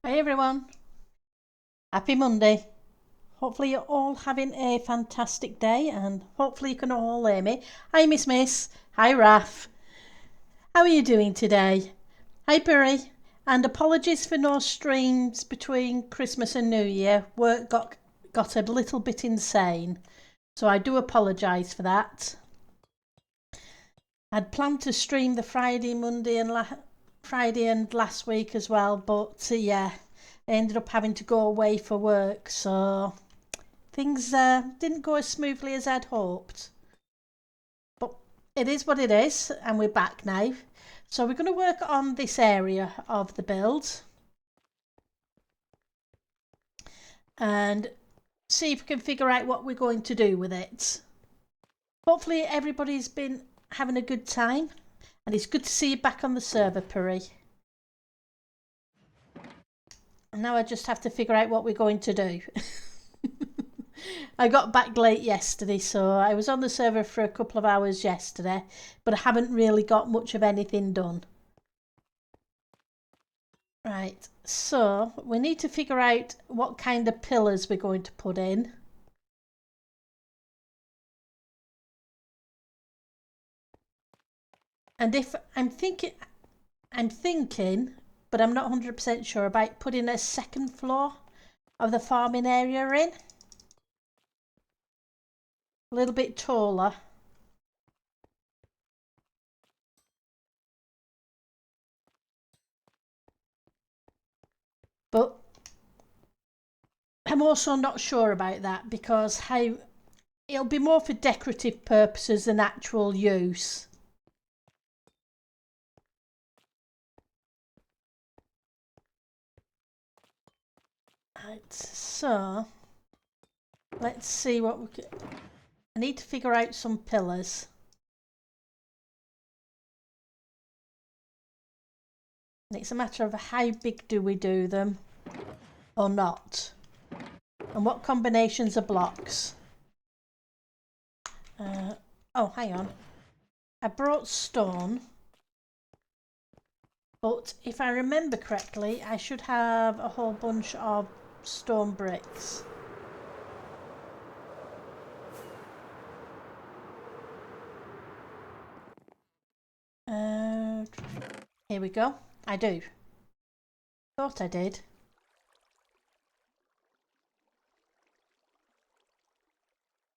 Hi everyone, happy Monday. Hopefully you're all having a fantastic day and hopefully you can all hear me. Hi Miss, hi Raf, how are you doing today? Hi Burry, and apologies for no streams between Christmas and New Year. Work got a little bit insane, so I do apologise for that. I'd planned to stream the Friday and last week as well, but yeah, I ended up having to go away for work, so things didn't go as smoothly as I'd hoped. But it is what it is, and we're back now. So we're going to work on this area of the build and see if we can figure out what we're going to do with it. Hopefully everybody's been having a good time, and it's good to see you back on the server, Puri. And now I just have to figure out what we're going to do. I got back late yesterday, so I was on the server for a couple of hours yesterday, but I haven't really got much of anything done. Right, so we need to figure out what kind of pillars we're going to put in. And if I'm thinking, but I'm not 100% sure about putting a second floor of the farming area in. A little bit taller. But I'm also not sure about that because it'll be more for decorative purposes than actual use. Right, so let's see what we can. I need to figure out some pillars. And it's a matter of how big do we do them or not, and what combinations of blocks. Oh, hang on. I brought stone, but if I remember correctly, I should have a whole bunch of stone bricks. Here we go. I do. Thought I did.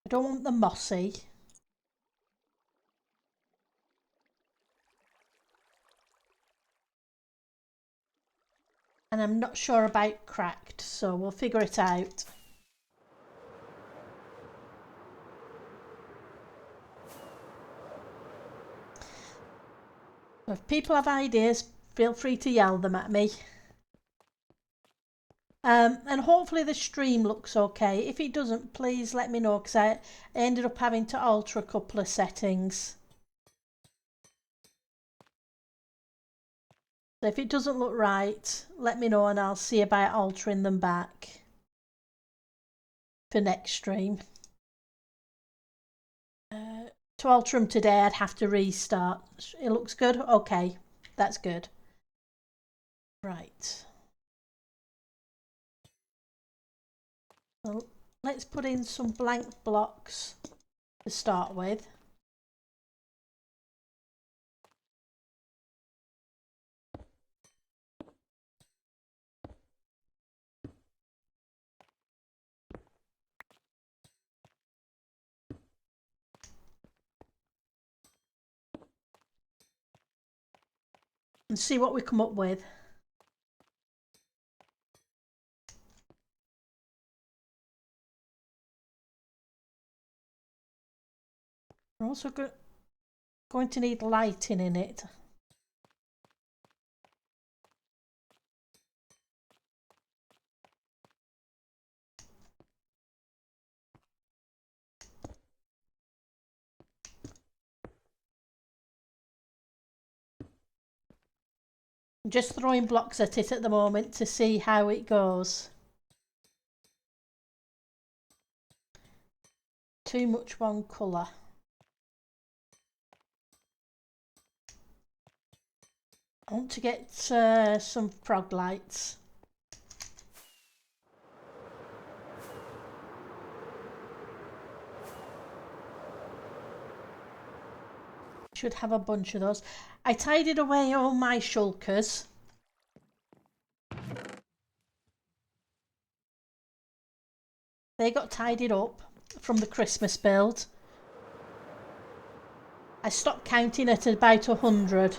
I don't want the mossy. And I'm not sure about cracked, so we'll figure it out. If people have ideas, feel free to yell them at me. And hopefully the stream looks okay. If it doesn't, please let me know because I ended up having to alter a couple of settings. So if it doesn't look right, let me know and I'll see about altering them back for next stream. To alter them today, I'd have to restart. It looks good? Okay, that's good. Right. Well, let's put in some blank blocks to start with. And see what we come up with. We're also going to need lighting in it. I'm just throwing blocks at it at the moment to see how it goes. Too much one colour. I want to get some frog lights. Should have a bunch of those. I tidied away all my shulkers. They got tidied up from the Christmas build. I stopped counting at about 100.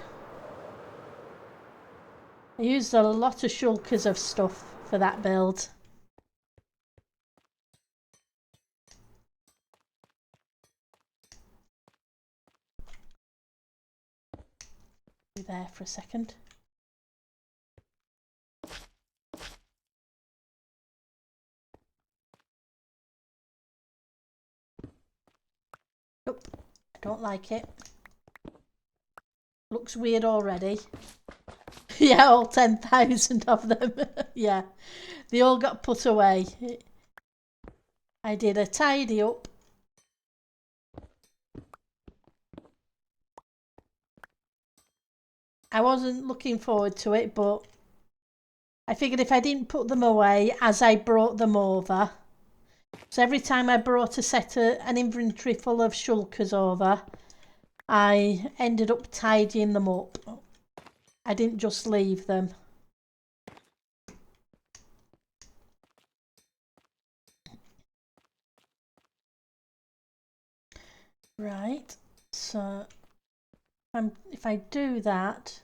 I used a lot of shulkers of stuff for that build. Be there for a second. Nope, I don't like it. Looks weird already. Yeah, all 10,000 of them. Yeah, they all got put away. I did a tidy up. I wasn't looking forward to it, but I figured if I didn't put them away as I brought them over, so every time I brought an inventory full of shulkers over, I ended up tidying them up. I didn't just leave them. Right, so if I do that,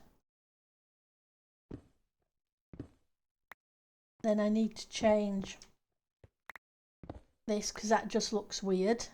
then I need to change this because that just looks weird.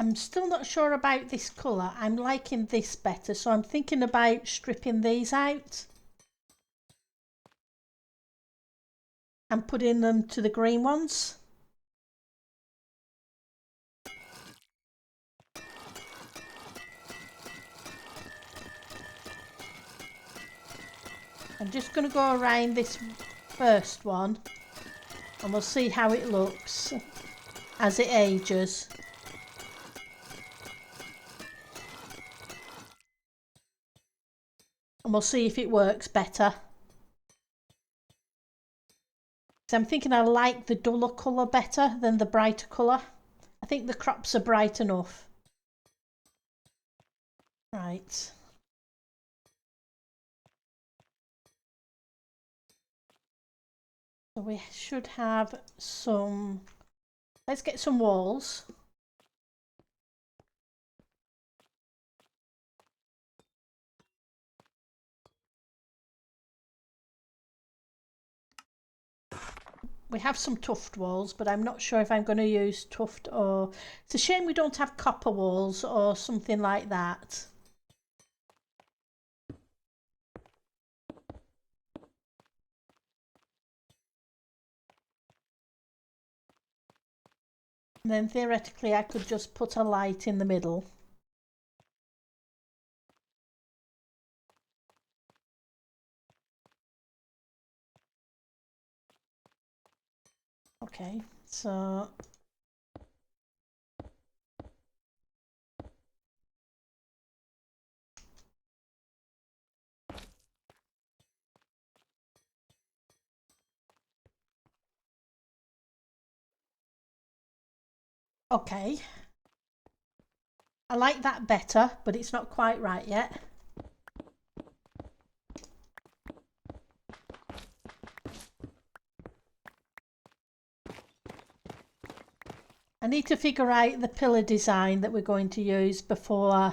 I'm still not sure about this colour. I'm liking this better, so I'm thinking about stripping these out and putting them to the green ones. I'm just going to go around this first one and we'll see how it looks as it ages. And we'll see if it works better. So I'm thinking I like the duller colour better than the brighter colour. I think the crops are bright enough. Right. So we should have some... Let's get some walls. We have some tuft walls, but I'm not sure if I'm going to use tuft or... It's a shame we don't have copper walls or something like that. And then theoretically I could just put a light in the middle. Okay, so... Okay. I like that better, but it's not quite right yet. I need to figure out the pillar design that we're going to use before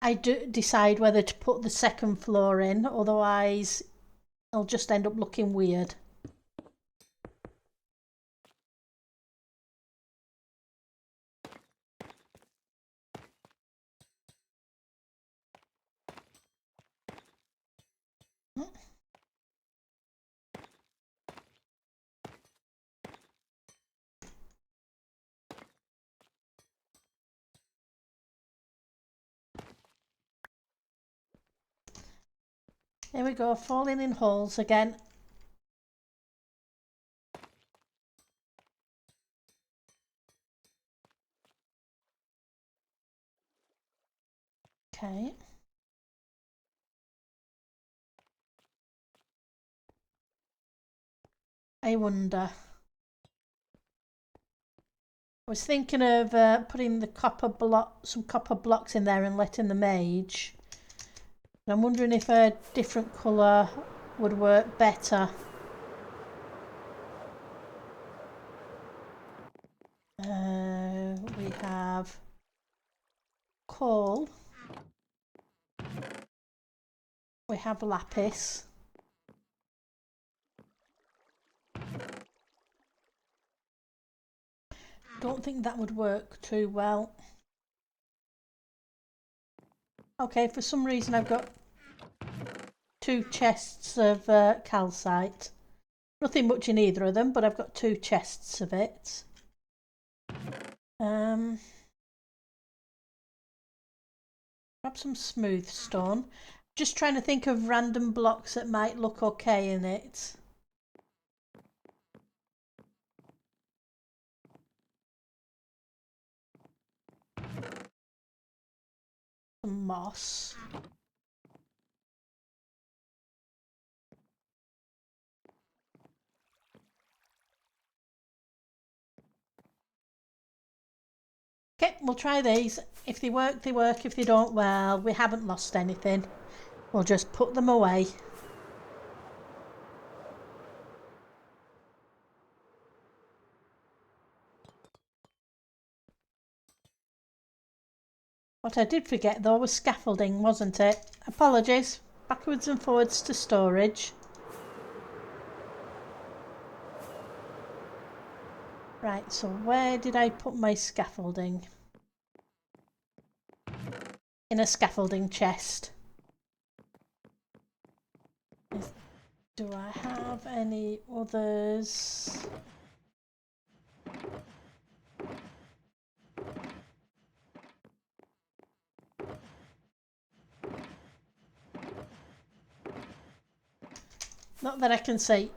I decide whether to put the second floor in, otherwise it'll just end up looking weird. Here we go, falling in holes again. Okay. I wonder. I was thinking of putting the some copper blocks in there and letting them age. And I'm wondering if a different colour would work better. We have coal. We have lapis. Don't think that would work too well. Okay, for some reason I've got 2 chests of calcite. Nothing much in either of them, but I've got 2 chests of it. Grab some smooth stone. Just trying to think of random blocks that might look okay in it. Some moss. Okay, we'll try these. If they work, they work. If they don't, well, we haven't lost anything. We'll just put them away. What I did forget though was scaffolding, wasn't it? Apologies. Backwards and forwards to storage. Right, so where did I put my scaffolding? In a scaffolding chest. Do I have any others? Not that I can see.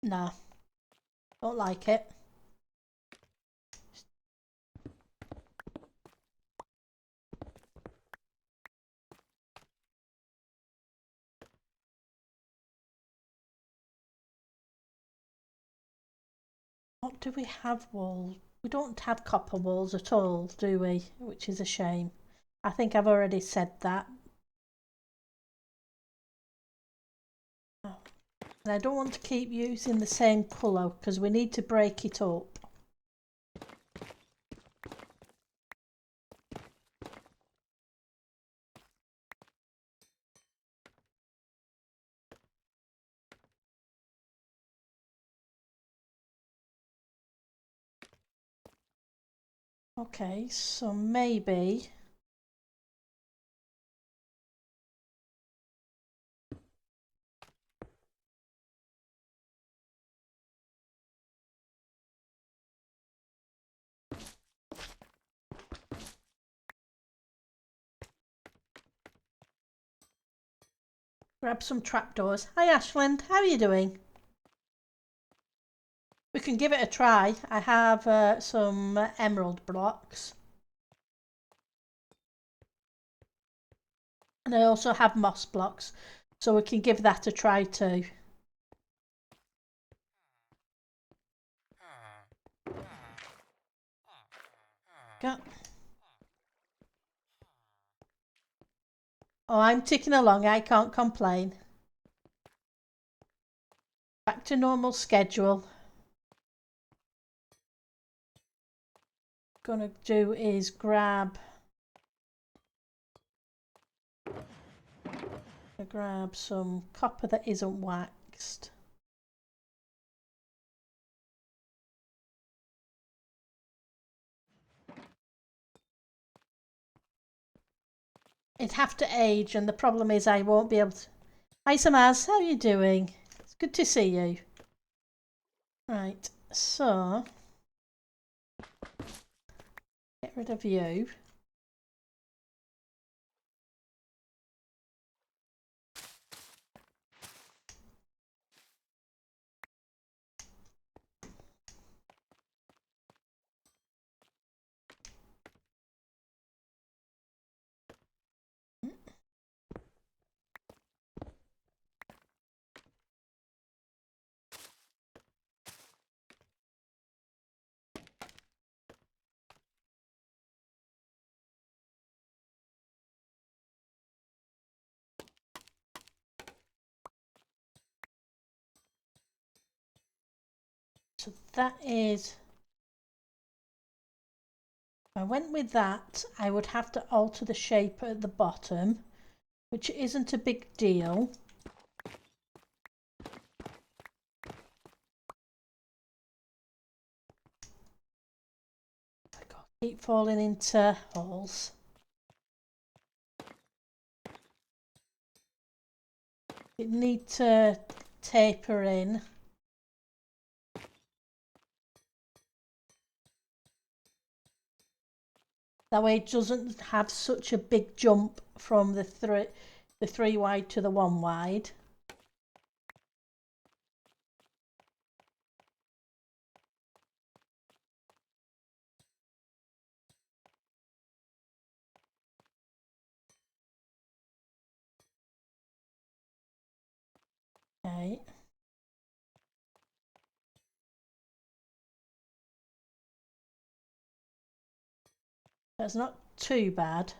Nah, don't like it. What do we have walls? We don't have copper walls at all, do we? Which is a shame. I think I've already said that. Oh. And I don't want to keep using the same colour because we need to break it up. Okay, so maybe grab some trapdoors. Hi Ashland, how are you doing? We can give it a try. I have some emerald blocks. And I also have moss blocks, so we can give that a try too. Go. Oh, I'm ticking along, I can't complain. Back to normal schedule. gonna do is grab some copper that isn't waxed. It'd have to age, and the problem is I won't be able to. Hi Samaz, how are you doing? It's good to see you. Right, so get rid of you. So that is, if I went with that, I would have to alter the shape at the bottom, which isn't a big deal. I keep falling into holes. It need to taper in. That way it doesn't have such a big jump from the three wide to the one wide. Okay. That's not too bad.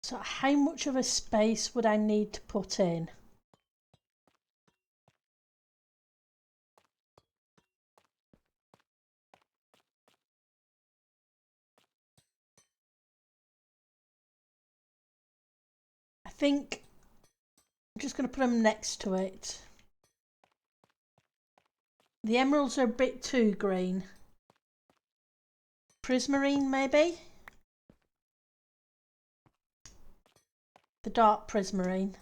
So how much of a space would I need to put in? I think I'm just going to put them next to it. The emeralds are a bit too green. Prismarine maybe? The dark prismarine.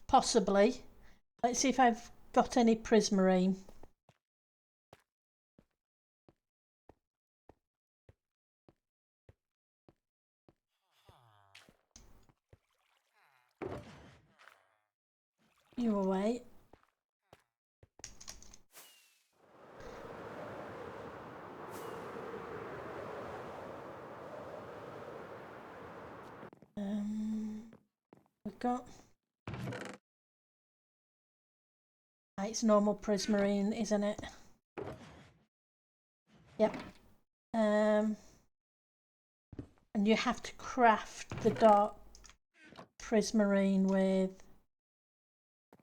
Possibly. Let's see if I've got any prismarine. You away. We've got. It's normal prismarine, isn't it? Yep. And you have to craft the dark prismarine with.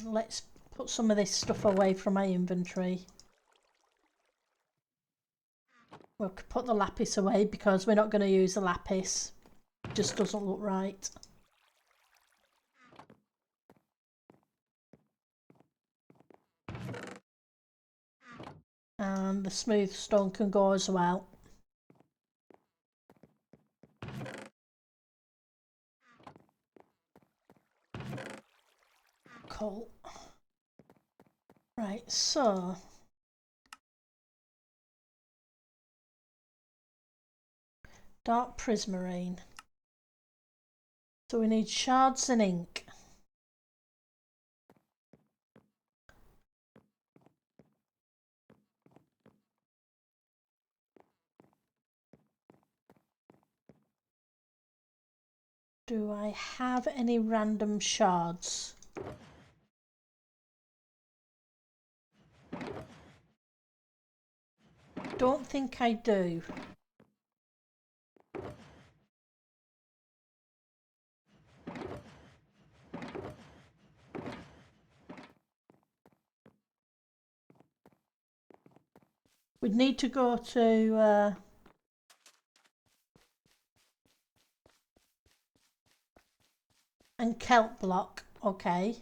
Let's put some of this stuff away from my inventory. We'll put the lapis away because we're not going to use the lapis. It just doesn't look right. And the smooth stone can go as well. Cool. Right, so dark prismarine. So we need shards and ink. Do I have any random shards? Don't think I do. We'd need to go to and kelp block. Okay.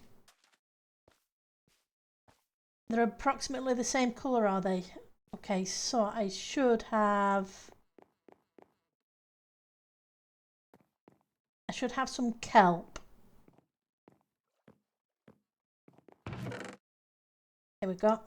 They're approximately the same colour, are they? Okay, so I should have some kelp. Here we go.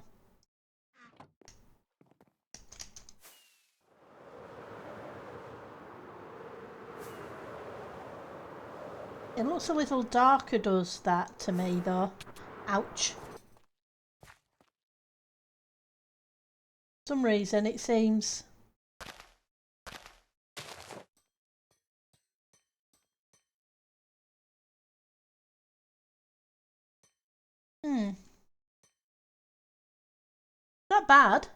It looks a little darker, does that to me though? Ouch. For some reason it seems. Not bad.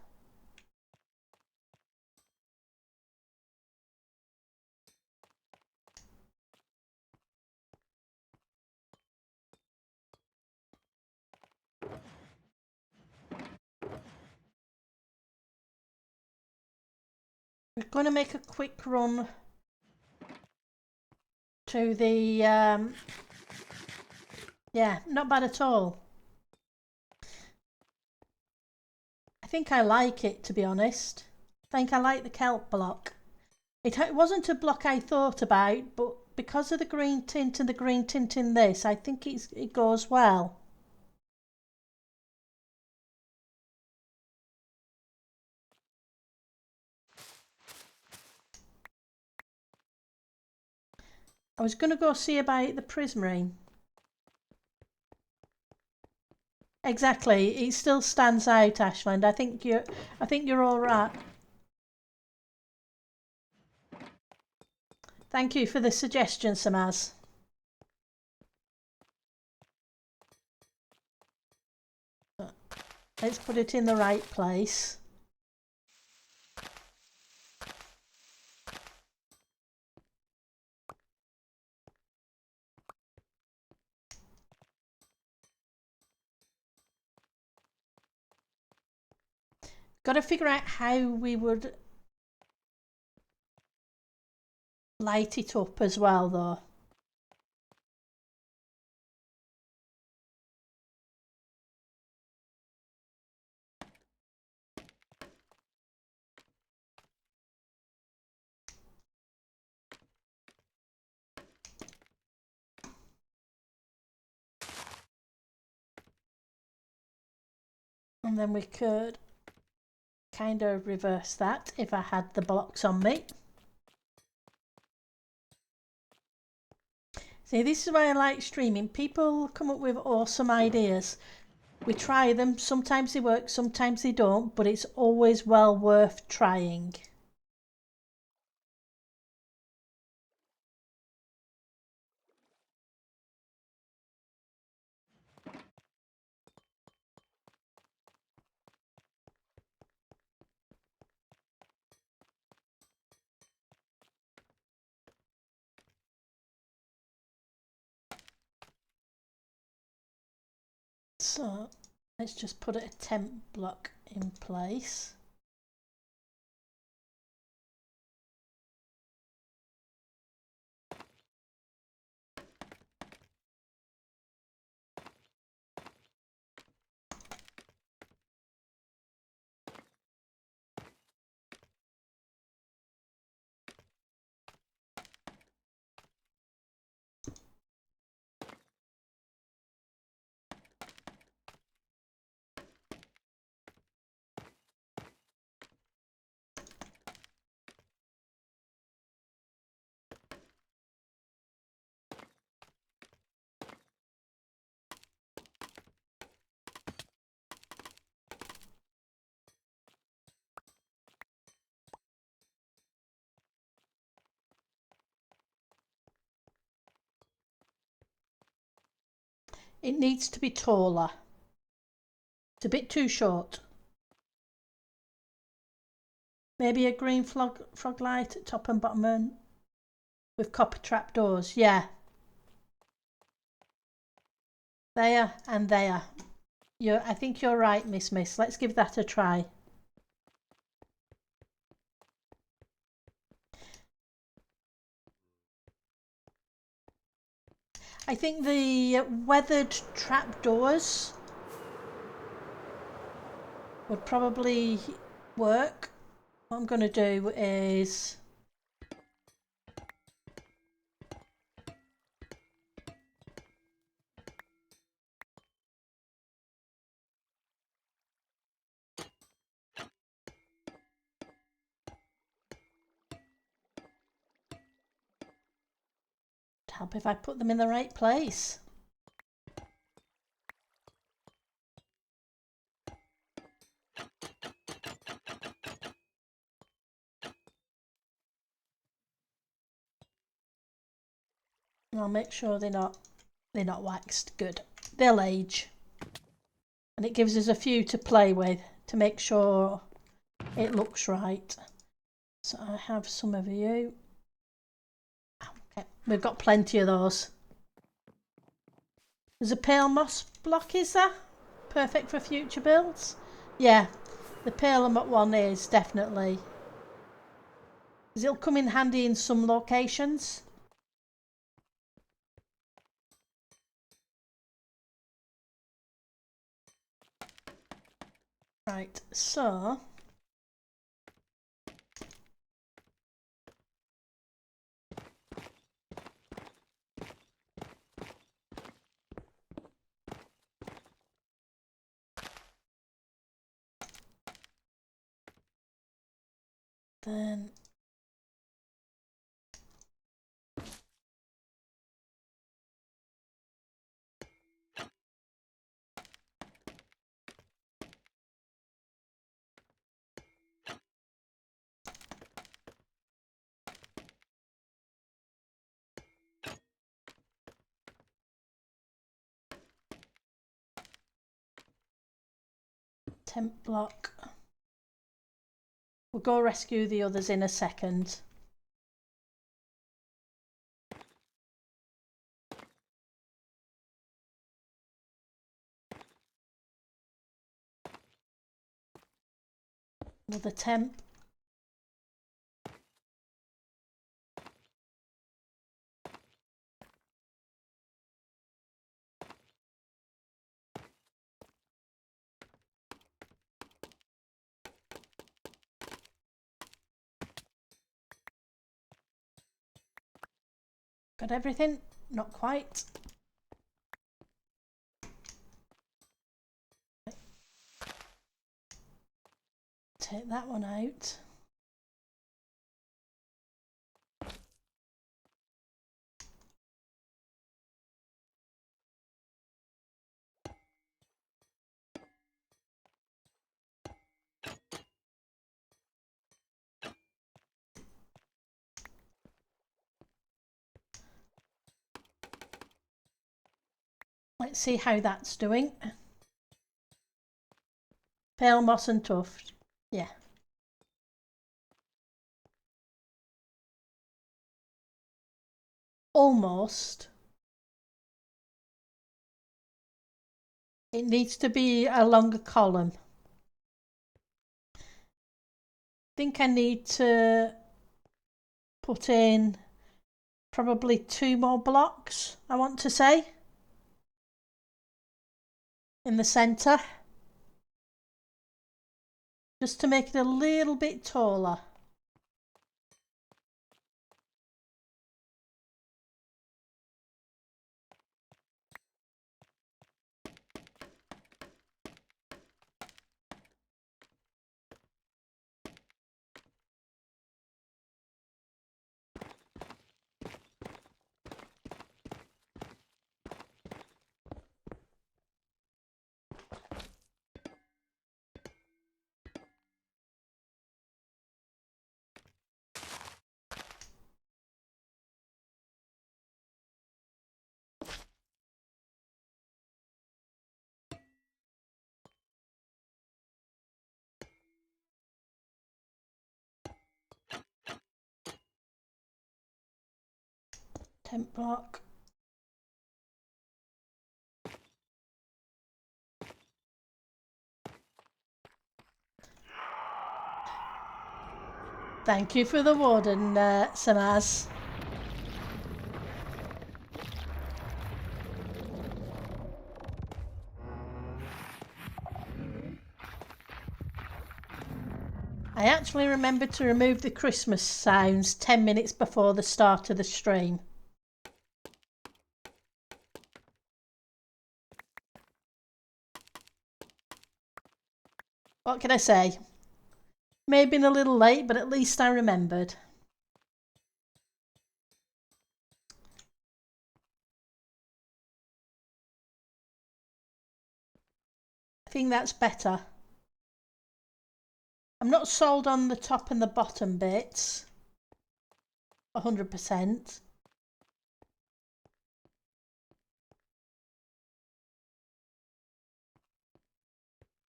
We're going to make a quick run to the yeah, not bad at all. I think I like it, to be honest. I think I like the kelp block. It wasn't a block I thought about, but because of the green tint and the green tint in this, I think it goes well. I was going to go see about the prismarine. Exactly, it still stands out, Ashland. I think you're all right. Thank you for the suggestion, Samaz. Let's put it in the right place. Got to figure out how we would light it up as well, though. And then we could kind of reverse that if I had the blocks on me. See, this is why I like streaming. People come up with awesome ideas. We try them. Sometimes they work, sometimes they don't, but it's always well worth trying. So let's just put a temp block in place. It needs to be taller. It's a bit too short. Maybe a green frog light at top and bottom end with copper trapdoors. Yeah. There and there. I think you're right, Miss. Let's give that a try. I think the weathered trapdoors would probably work. What I'm going to do is help if I put them in the right place. And I'll make sure they're not waxed. Good. They'll age. And it gives us a few to play with to make sure it looks right. So I have some of you. Okay, we've got plenty of those. There's a pale moss block, is there? Perfect for future builds? Yeah, the pale one is definitely. Because it'll come in handy in some locations. Right, so then tent block. We'll go rescue the others in a second. Another temp. Got everything? Not quite. Take that one out. Let's see how that's doing. Pale moss and tuft. Yeah. Almost. It needs to be a longer column. I think I need to put in probably 2 more blocks, I want to say, in the centre, just to make it a little bit taller. Tent block. Thank you for the warden, Sanaz. I actually remembered to remove the Christmas sounds 10 minutes before the start of the stream. What can I say? May have been a little late, but at least I remembered. I think that's better. I'm not sold on the top and the bottom bits 100%.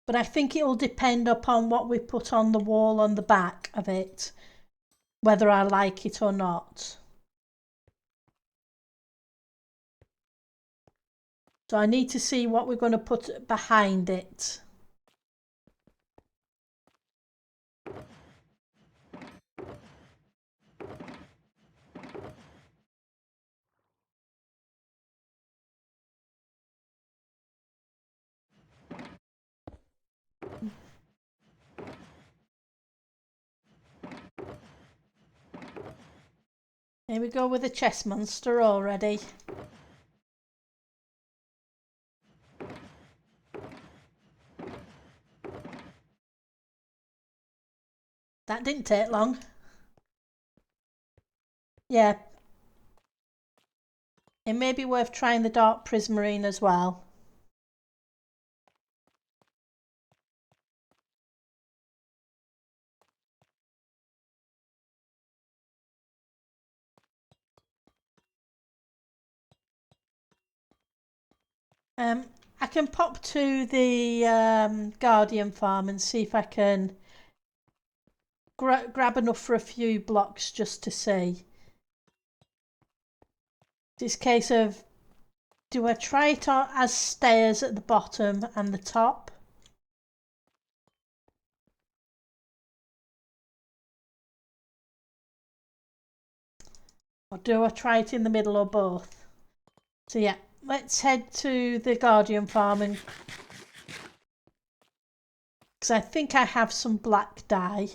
But I think it will depend upon what we put on the wall on the back of it, whether I like it or not. So I need to see what we're going to put behind it. Here we go with the chess monster already. That didn't take long. Yeah. It may be worth trying the dark prismarine as well. I can pop to the Guardian farm and see if I can grab enough for a few blocks just to see. This case of, do I try it as stairs at the bottom and the top? Or do I try it in the middle or both? So yeah, let's head to the Guardian farm and because I think I have some black dye.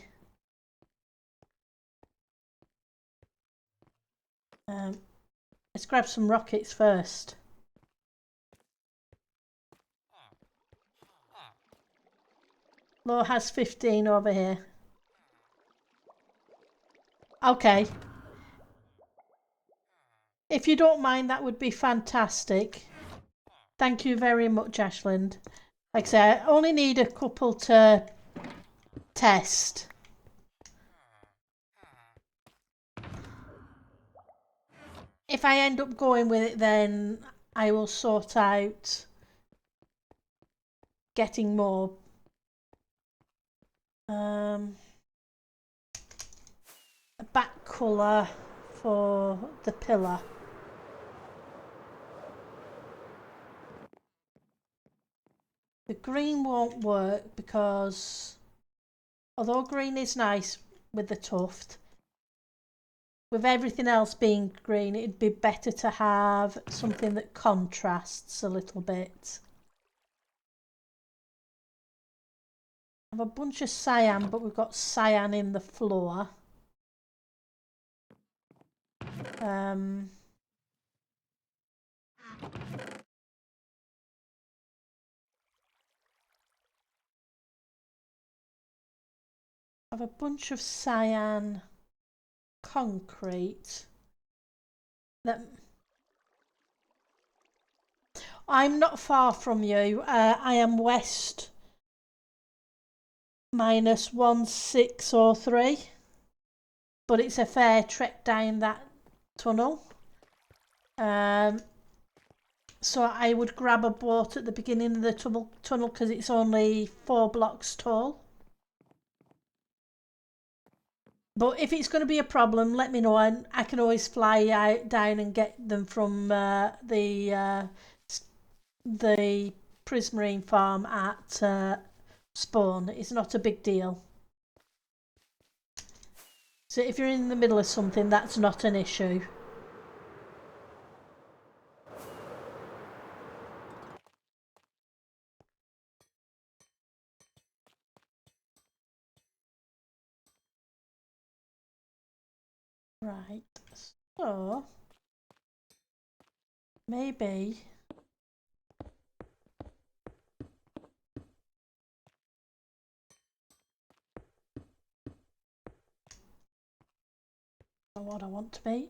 Let's grab some rockets first. Law has 15 over here. Okay. If you don't mind, that would be fantastic. Thank you very much, Ashland. Like I say, I only need a couple to test. If I end up going with it, then I will sort out getting more. A back colour for the pillar. The green won't work because although green is nice with the tuft, with everything else being green, it'd be better to have something that contrasts a little bit. I have a bunch of cyan, but we've got cyan in the floor. I have a bunch of cyan concrete. I'm not far from you. I am west -1603, but it's a fair trek down that tunnel. So I would grab a boat at the beginning of the tunnel because it's only 4 blocks tall. But if it's going to be a problem, let me know, and I can always fly out down and get them from the Prismarine farm at spawn. It's not a big deal. So if you're in the middle of something, that's not an issue. Right, so maybe what I want to be.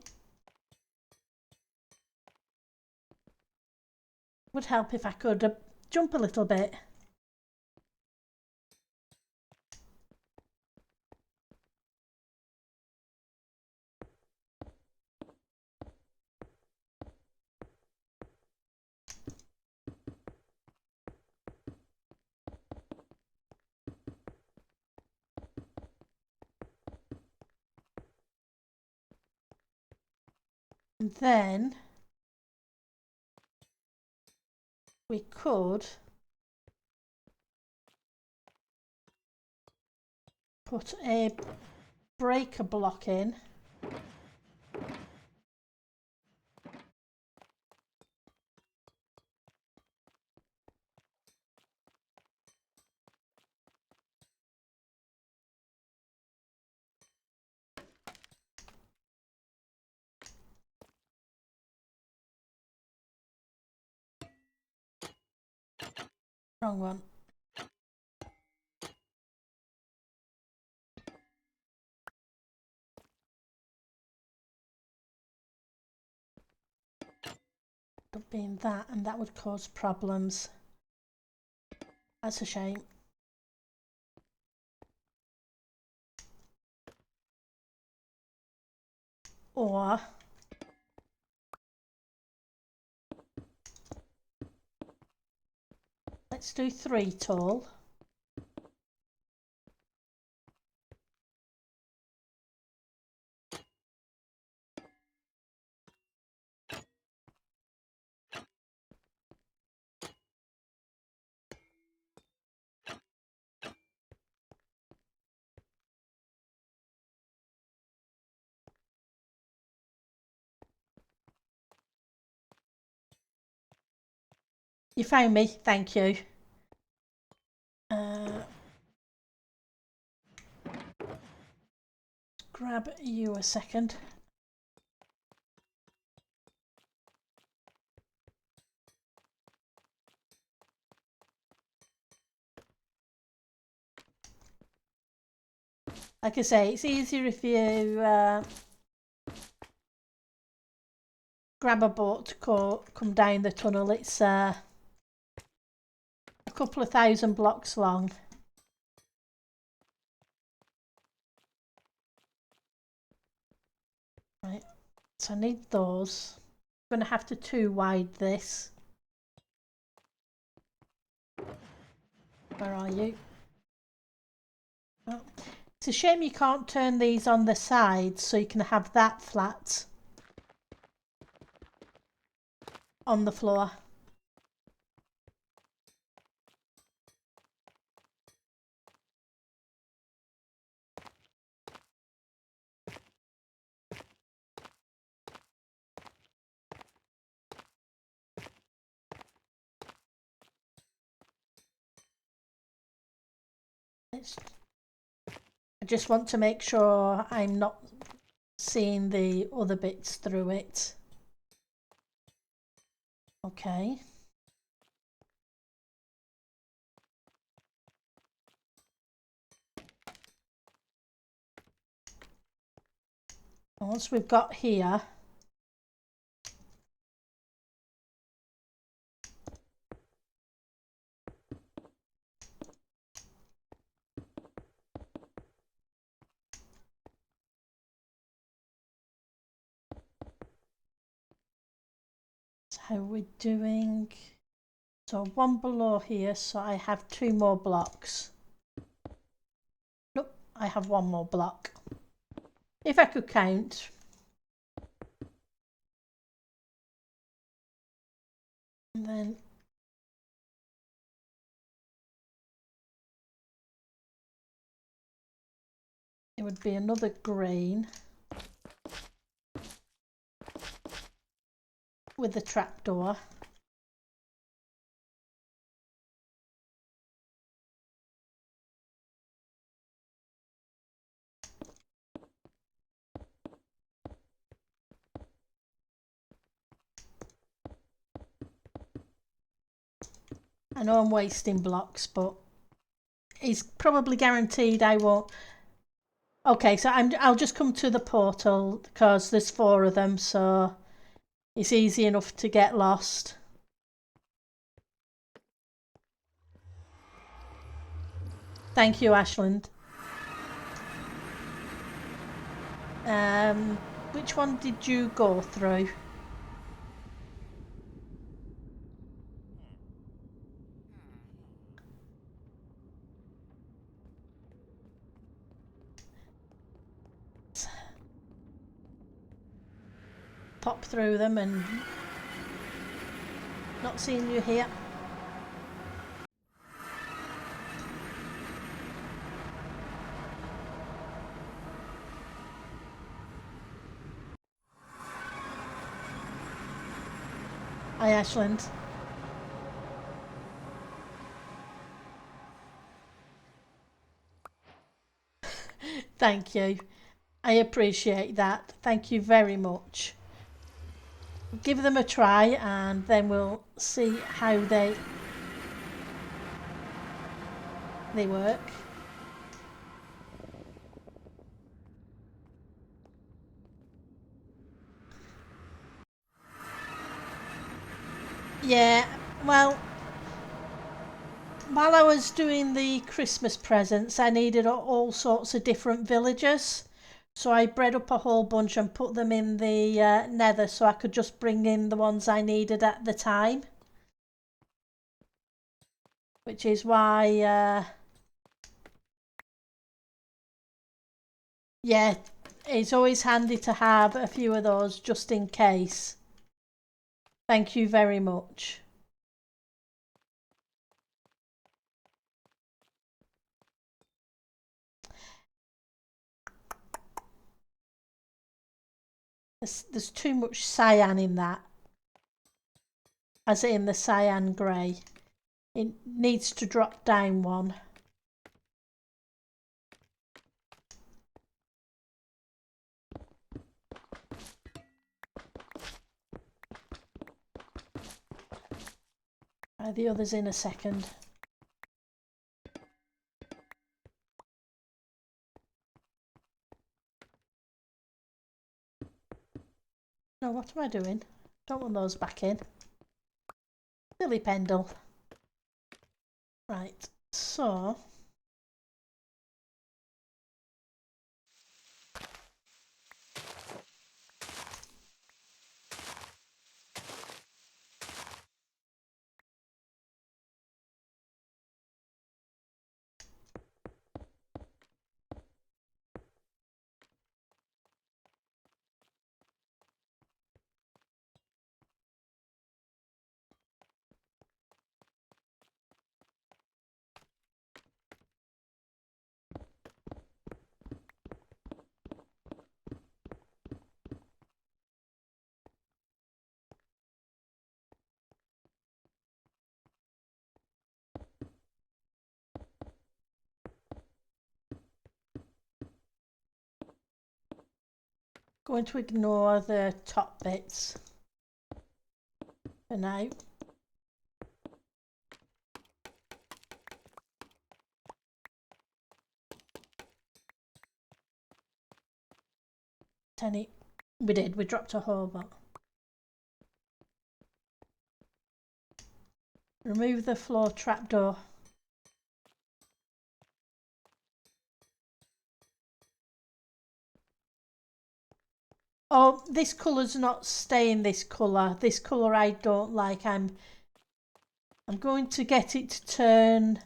Would help if I could jump a little bit. And then we could put a breaker block in. Wrong one. Being that, and that would cause problems. That's a shame. Or let's do 3 tall. You found me, thank you. Grab you a second. Like I say, it's easier if you grab a boat to come down the tunnel. It's a couple of 1,000 blocks long. Right, so I need those. I'm going to have to 2 wide this. Where are you? Oh. It's a shame you can't turn these on the sides so you can have that flat on the floor. I just want to make sure I'm not seeing the other bits through it. Okay. Once we've got here, how we're doing. So 1 below here, so I have 2 more blocks. Nope, I have 1 more block. If I could count. And then it would be another green with the trapdoor. I know I'm wasting blocks, but it's probably guaranteed I won't. Okay, so I'll just come to the portal because there's 4 of them, so it's easy enough to get lost. Thank you, Ashland. Which one did you go through? Pop through them and not seeing you here. Hi, Ashland. Thank you. I appreciate that. Thank you very much. Give them a try and then we'll see how they work. Yeah, well, while I was doing the Christmas presents, I needed all sorts of different villagers. So I bred up a whole bunch and put them in the nether so I could just bring in the ones I needed at the time. Which is why, yeah, it's always handy to have a few of those just in case. Thank you very much. There's too much cyan in that, as in the cyan grey. It needs to drop down one. The others in a second. No, what am I doing? Don't want those back in. Silly Pendle. Right, so going to ignore the top bits for now. We did, we dropped a hobot. Remove the floor trapdoor. Oh, this colour's not staying this colour. This colour I don't like. I'm going to get it to turn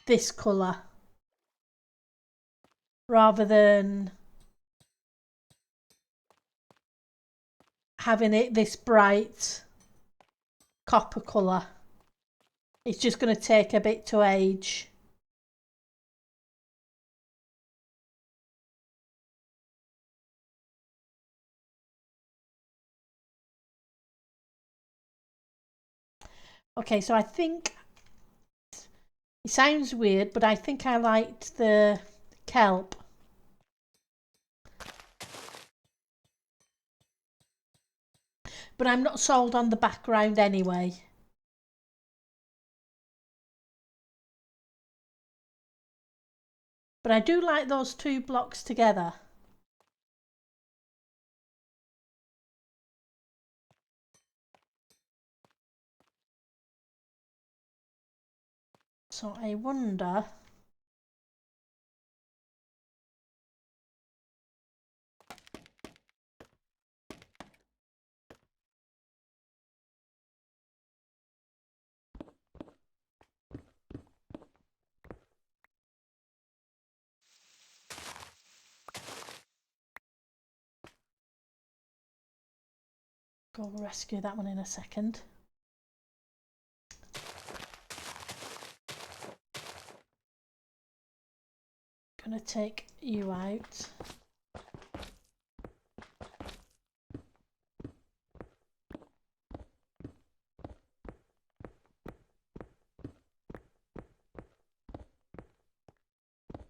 this colour rather than having it this bright copper colour. It's just going to take a bit to age. Okay, so I think it sounds weird, but I think I liked the kelp. But I'm not sold on the background anyway. But I do like those two blocks together. So I wonder... Go rescue that one in a second. Gonna take you out.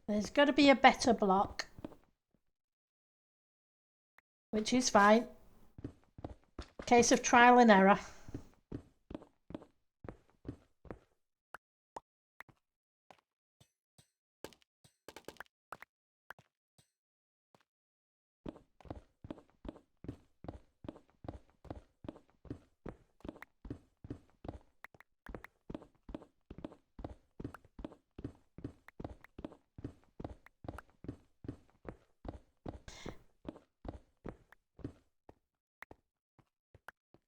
There's got to be a better block, which is fine. Case of trial and error.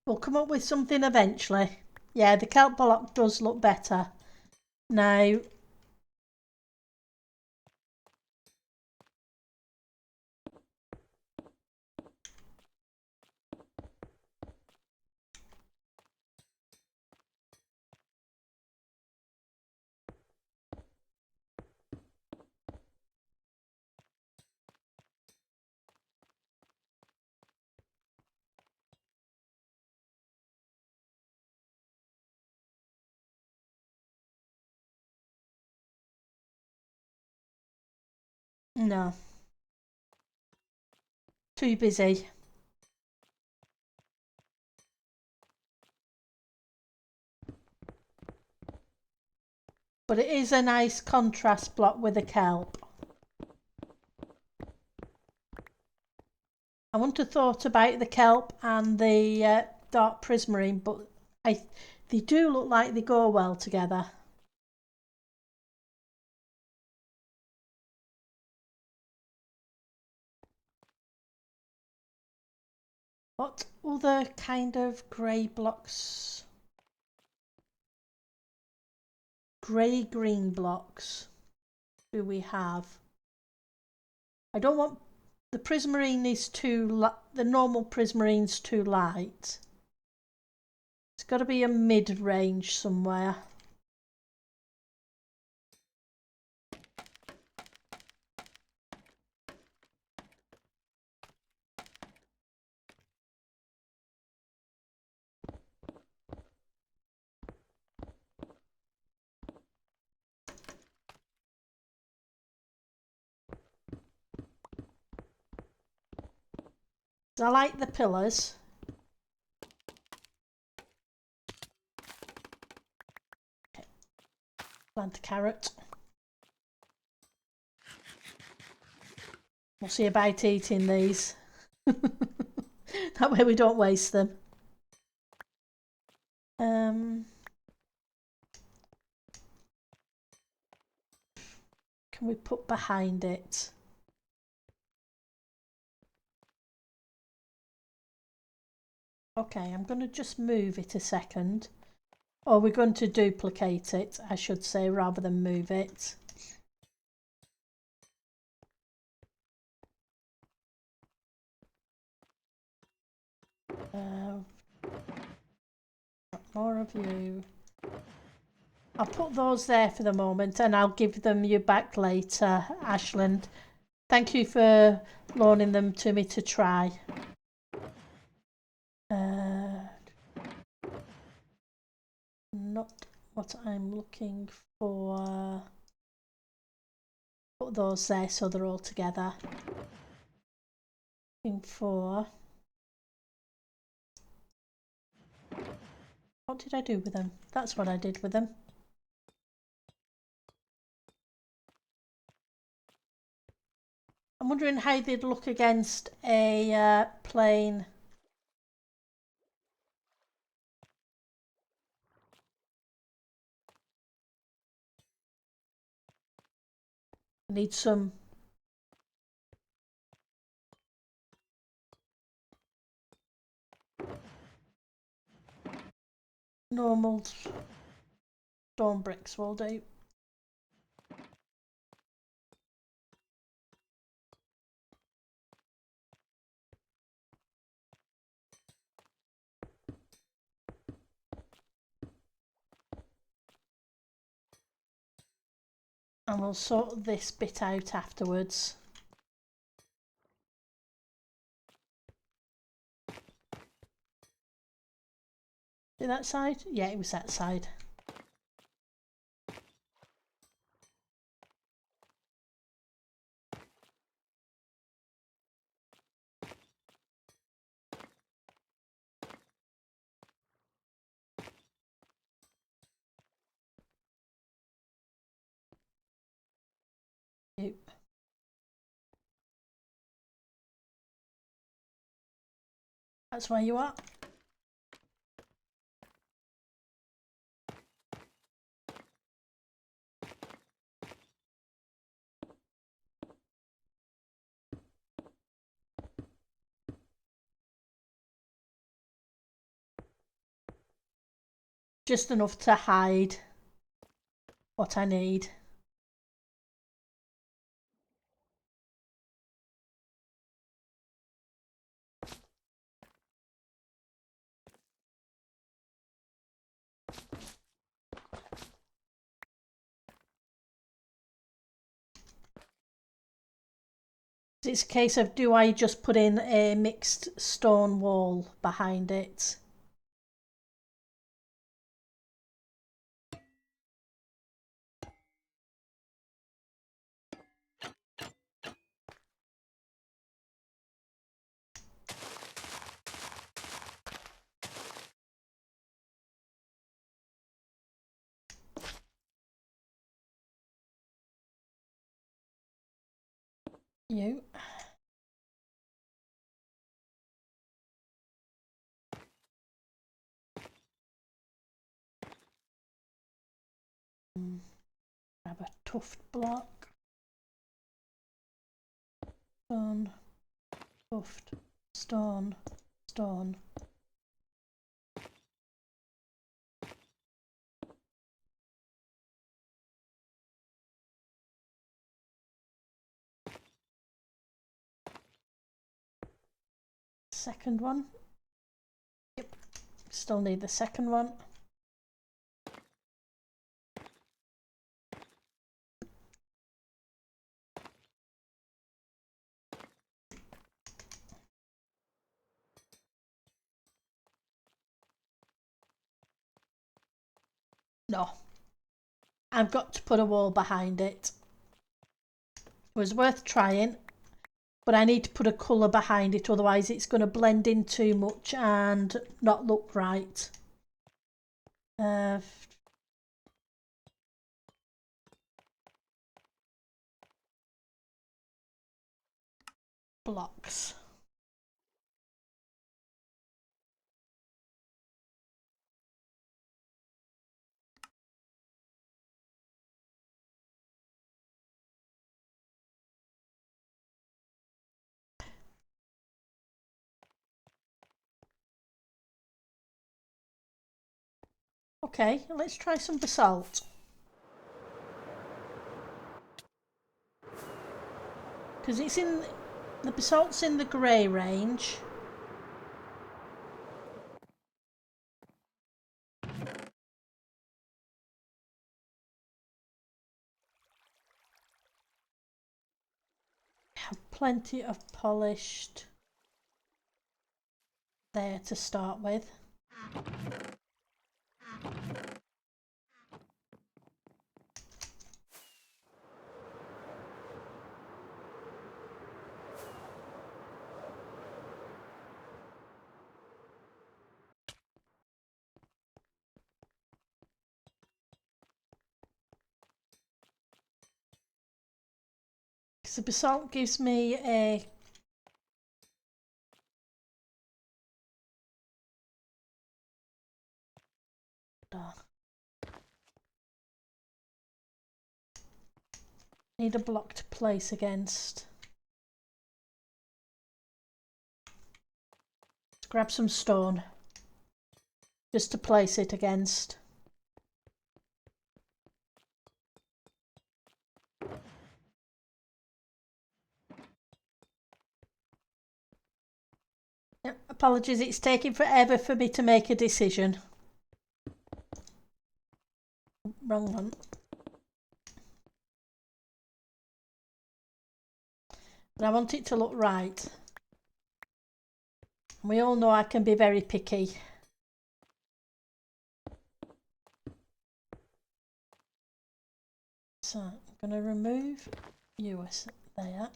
We'll come up with something eventually. Yeah, the kelp block does look better. Now, no. Too busy. But it is a nice contrast block with the kelp. I wouldn't have thought about the kelp and the dark prismarine, but they do look like they go well together. What other kind of grey blocks? Grey-green blocks do we have? I don't want... The prismarine is too... The normal prismarine's too light. It's got to be a mid-range somewhere. I like the pillars. Okay. Plant a carrot. We'll see about eating these. That way we don't waste them. Can we put behind it? Okay, I'm going to just move it a second. Or we're going to duplicate it, I should say, rather than move it. More of you. I'll put those there for the moment and I'll give them you back later, Ashland. Thank you for loaning them to me to try. Not what I'm looking for. Put those there so they're all together. Looking for... What did I do with them? That's what I did with them. I'm wondering how they'd look against a plain. Need some normal stone bricks will do. And we'll sort this bit out afterwards. See that side? Yeah, it was that side. That's where you are. Just enough to hide what I need. It's a case of, do I just put in a mixed stone wall behind it? You. Grab a tuft block. Stone, tuft, stone, stone. Second one. Yep, still need the second one. No, I've got to put a wall behind it. It was worth trying, but I need to put a colour behind it, otherwise it's going to blend in too much and not look right. Blocks. Okay, let's try some basalt. Because it's in the basalt's in the grey range. Have plenty of polished there to start with. because the basalt gives me a need a block to place against. Let's grab some stone just to place it against. Yep, apologies, it's taking forever for me to make a decision. Wrong one. But I want it to look right. And we all know I can be very picky. So I'm going to remove yours there.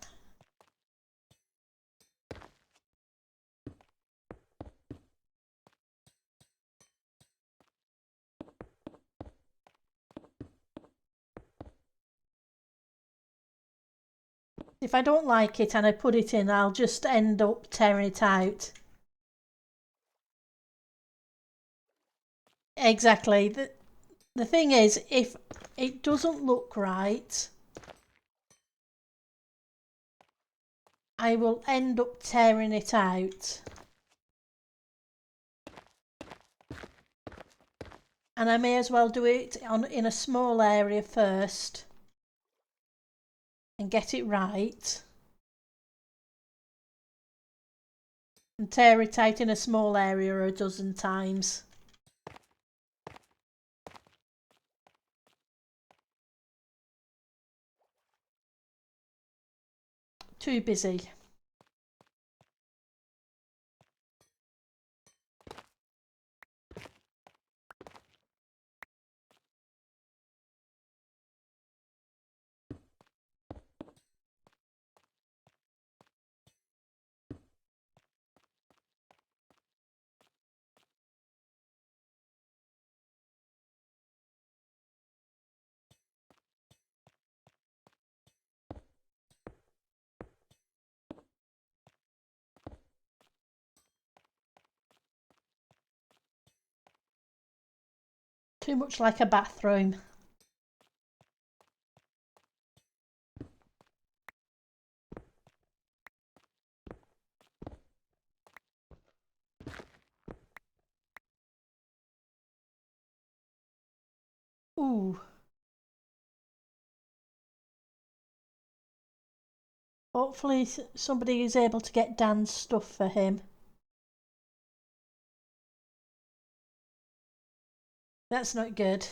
If I don't like it and I put it in, I'll just end up tearing it out. Exactly. The thing is, if it doesn't look right, I will end up tearing it out. And I may as well do it in a small area first and get it right. And tear it out in a small area a dozen times. Too busy. Too much like a bathroom. Ooh. Hopefully somebody is able to get Dan's stuff for him. That's not good.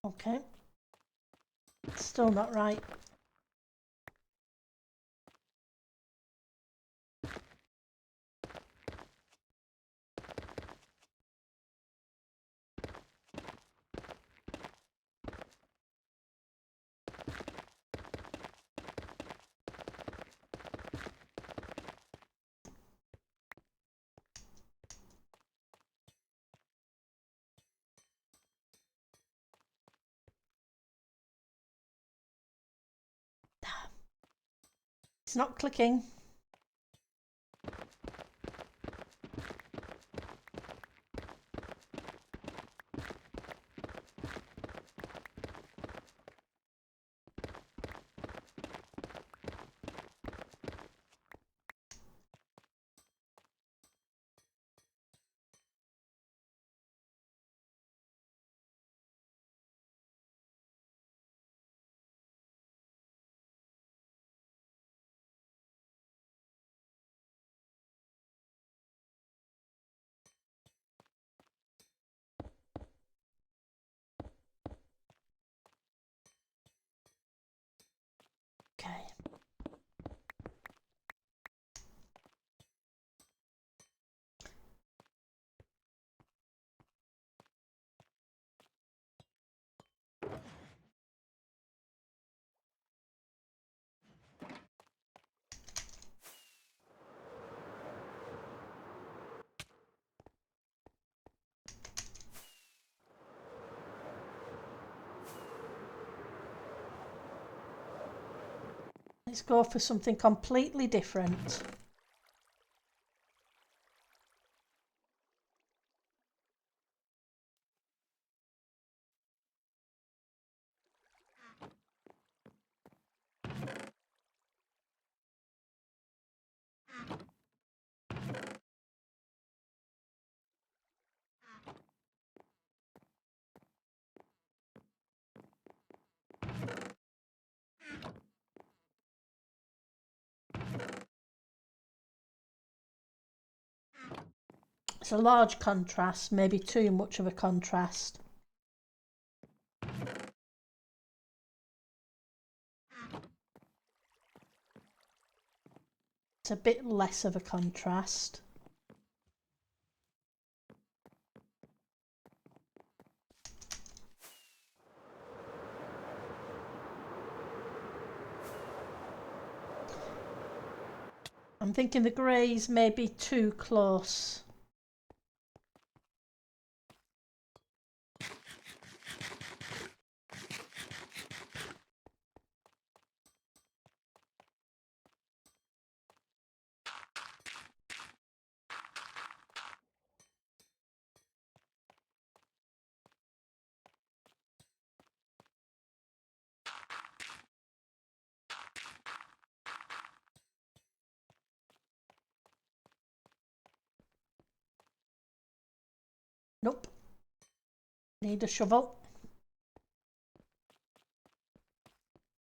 Okay. Still not right. It's not clicking. Let's go for something completely different. It's a large contrast, maybe too much of a contrast. It's a bit less of a contrast. I'm thinking the greys may be too close. Nope. Need a shovel.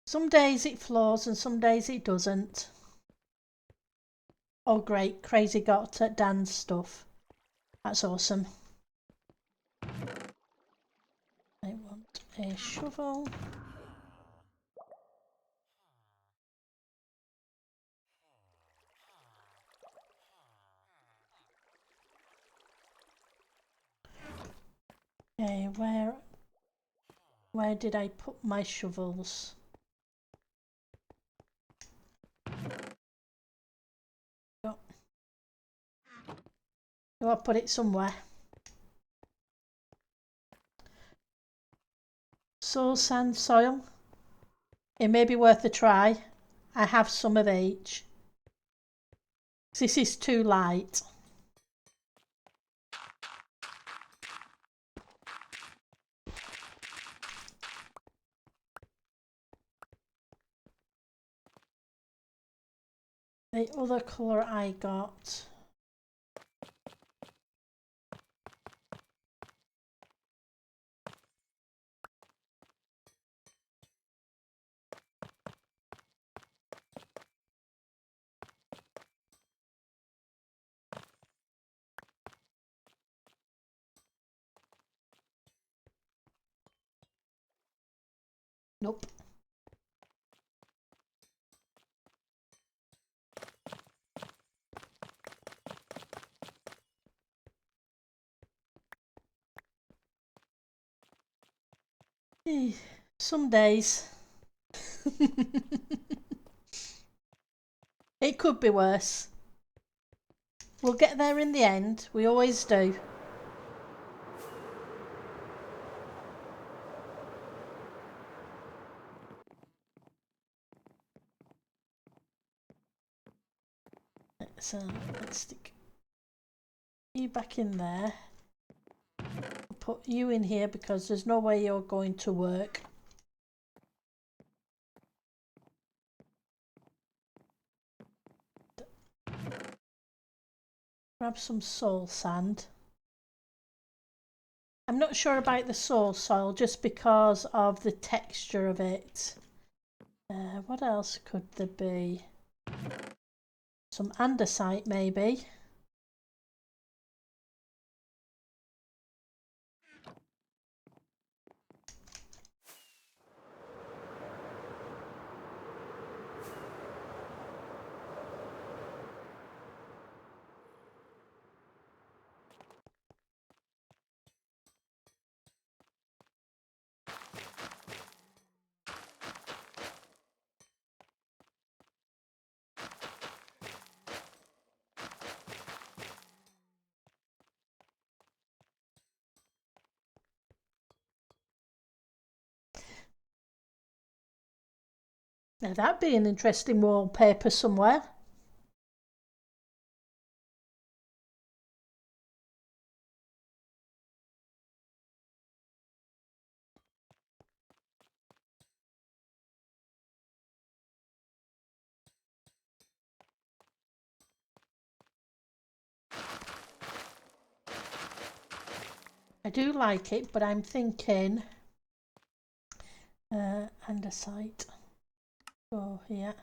Some days it flows and some days it doesn't. Oh great, Crazy got Dan's stuff. That's awesome. I want a shovel. Okay, where did I put my shovels? Oh. Do I put it somewhere? Soul sand soil. It may be worth a try. I have some of each. This is too light. The other colour I got. Nope. Some days. It could be worse. We'll get there in the end. We always do. So let's stick you back in there. I'll put you in here because there's no way you're going to work. Grab some soul sand. I'm not sure about the soul soil just because of the texture of it. What else could there be? Some andesite maybe. Now that'd be an interesting wallpaper somewhere. I do like it, but I'm thinking andesite. Oh, here.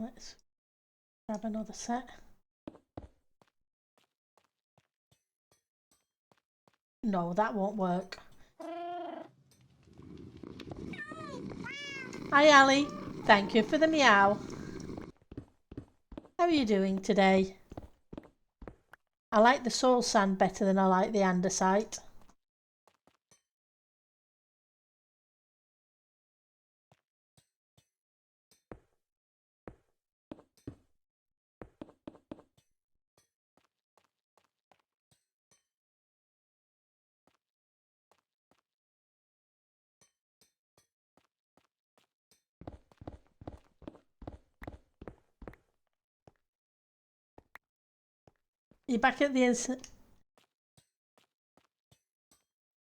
Let's grab another set. No, that won't work. Hi, Ali. Thank you for the meow. How are you doing today? I like the soul sand better than I like the andesite. You back at the instant?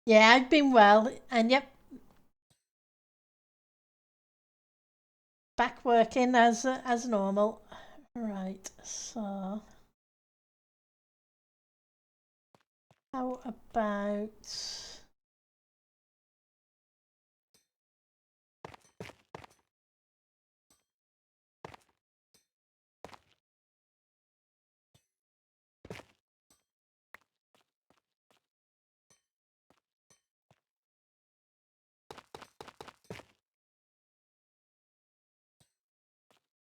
Yeah, I've been well, and yep, back working as normal. Right, so how about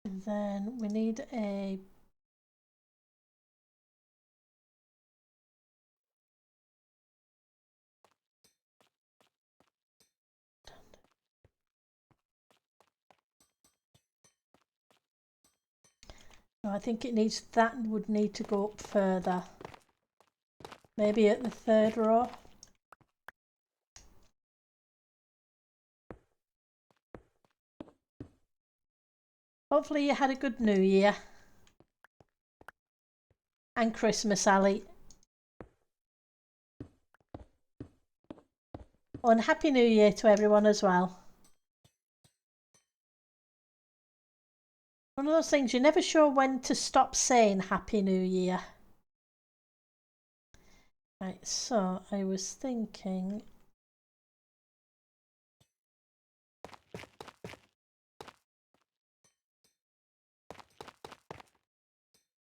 and then we need a no, I think it needs that would need to go up further. Maybe at the third row. Hopefully you had a good New Year and Christmas, Ali. Oh, and Happy New Year to everyone as well. One of those things you're never sure when to stop saying Happy New Year. Right, so I was thinking.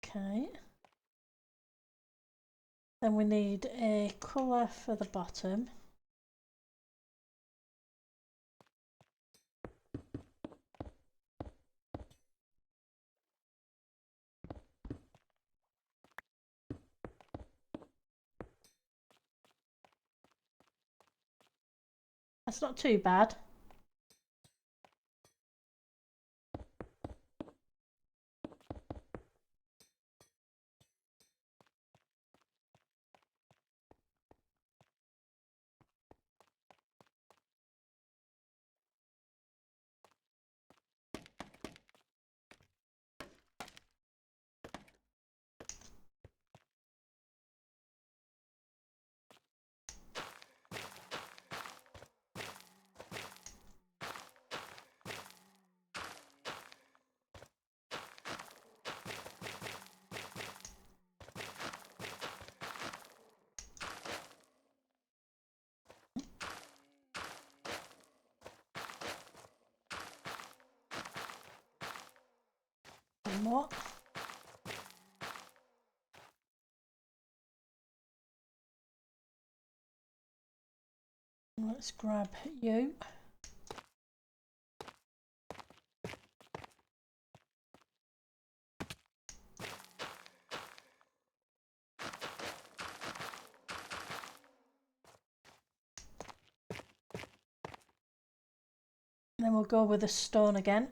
Okay. Then we need a colour for the bottom. That's not too bad. One more. Let's grab you. And then we'll go with the stone again.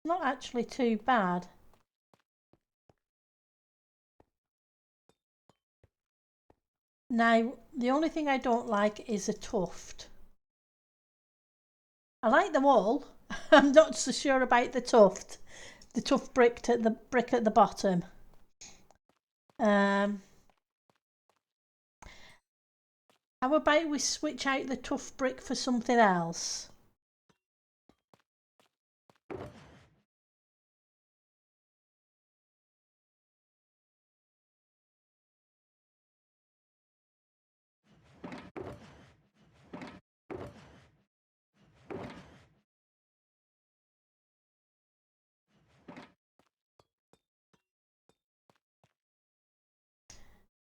Not actually too bad. Now, the only thing I don't like is a tuft. I like them all. I'm not so sure about the tuft. The tuft brick at the bottom. How about we switch out the tuft brick for something else?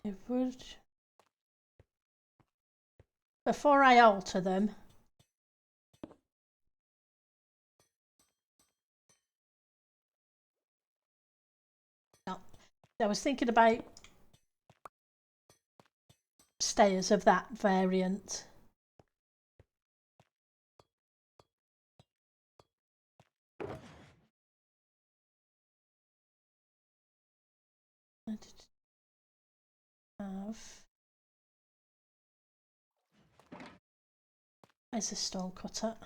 It would. Before I alter them, no, I was thinking about stairs of that variant. I did have. Where's the stone cutter?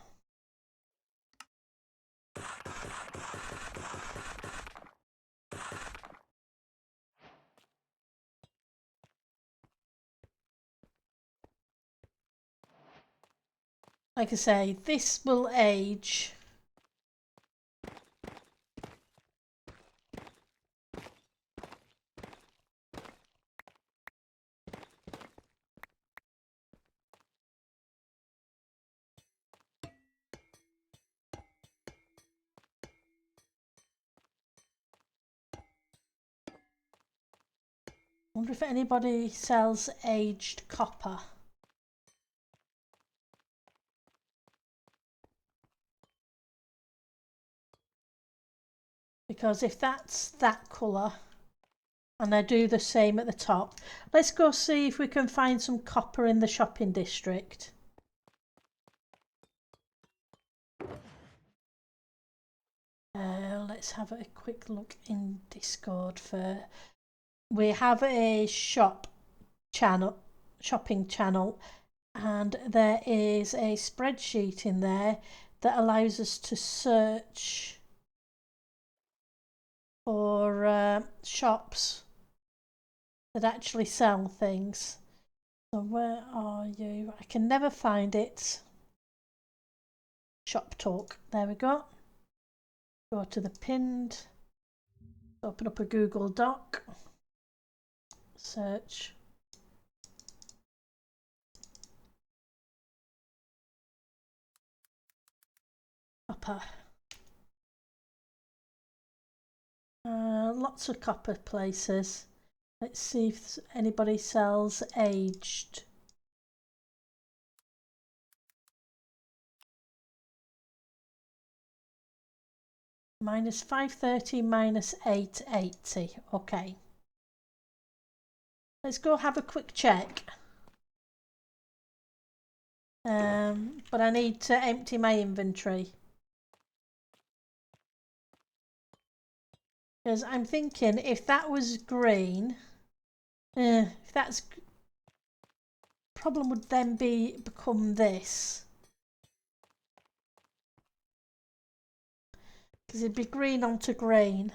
Like I say, this will age. Wonder if anybody sells aged copper. Because if that's that colour, and I do the same at the top, let's go see if we can find some copper in the shopping district. Let's have a quick look in Discord for. We have a shopping channel, and there is a spreadsheet in there that allows us to search for shops that actually sell things. So where are you? I can never find it. Shop talk. There we go. Go to the pinned. Open up a Google Doc. Search. Copper. Lots of copper places. Let's see if anybody sells aged. Minus 530, minus 880. Okay. Let's go have a quick check. But I need to empty my inventory. Because I'm thinking if that was green, if that's problem would then become this. Because it'd be green onto green.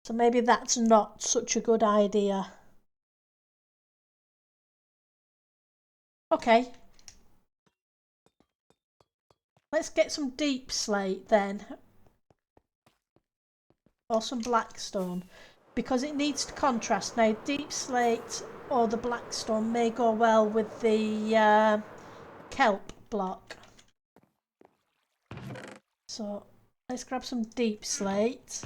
So maybe that's not such a good idea. Okay. Let's get some deep slate then. Or some blackstone. Because it needs to contrast. Now deep slate or the blackstone may go well with the kelp block. So let's grab some deep slate.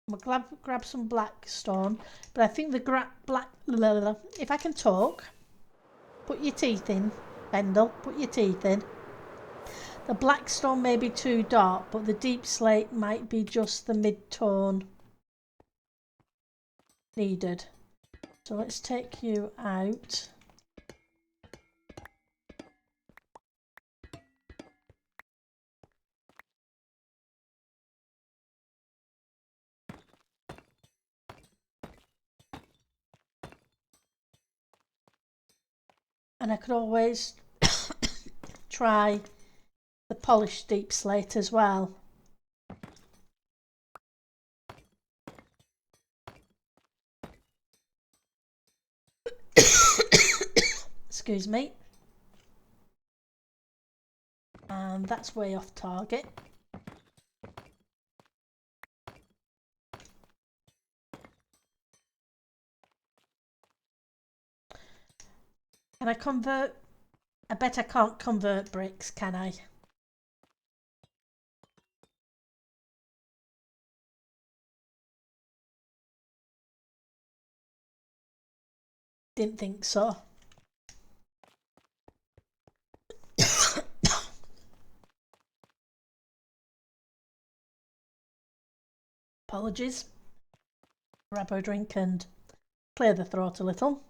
I'm gonna grab some black stone, but I think the black. If I can talk, put your teeth in, Bendel. Put your teeth in. The black stone may be too dark, but the deep slate might be just the mid-tone needed. So let's take you out. And I could always try the polished deep slate as well. Excuse me. And that's way off target. Can I convert? I bet I can't convert bricks, can I? Didn't think so. Apologies. Grab a drink and clear the throat a little.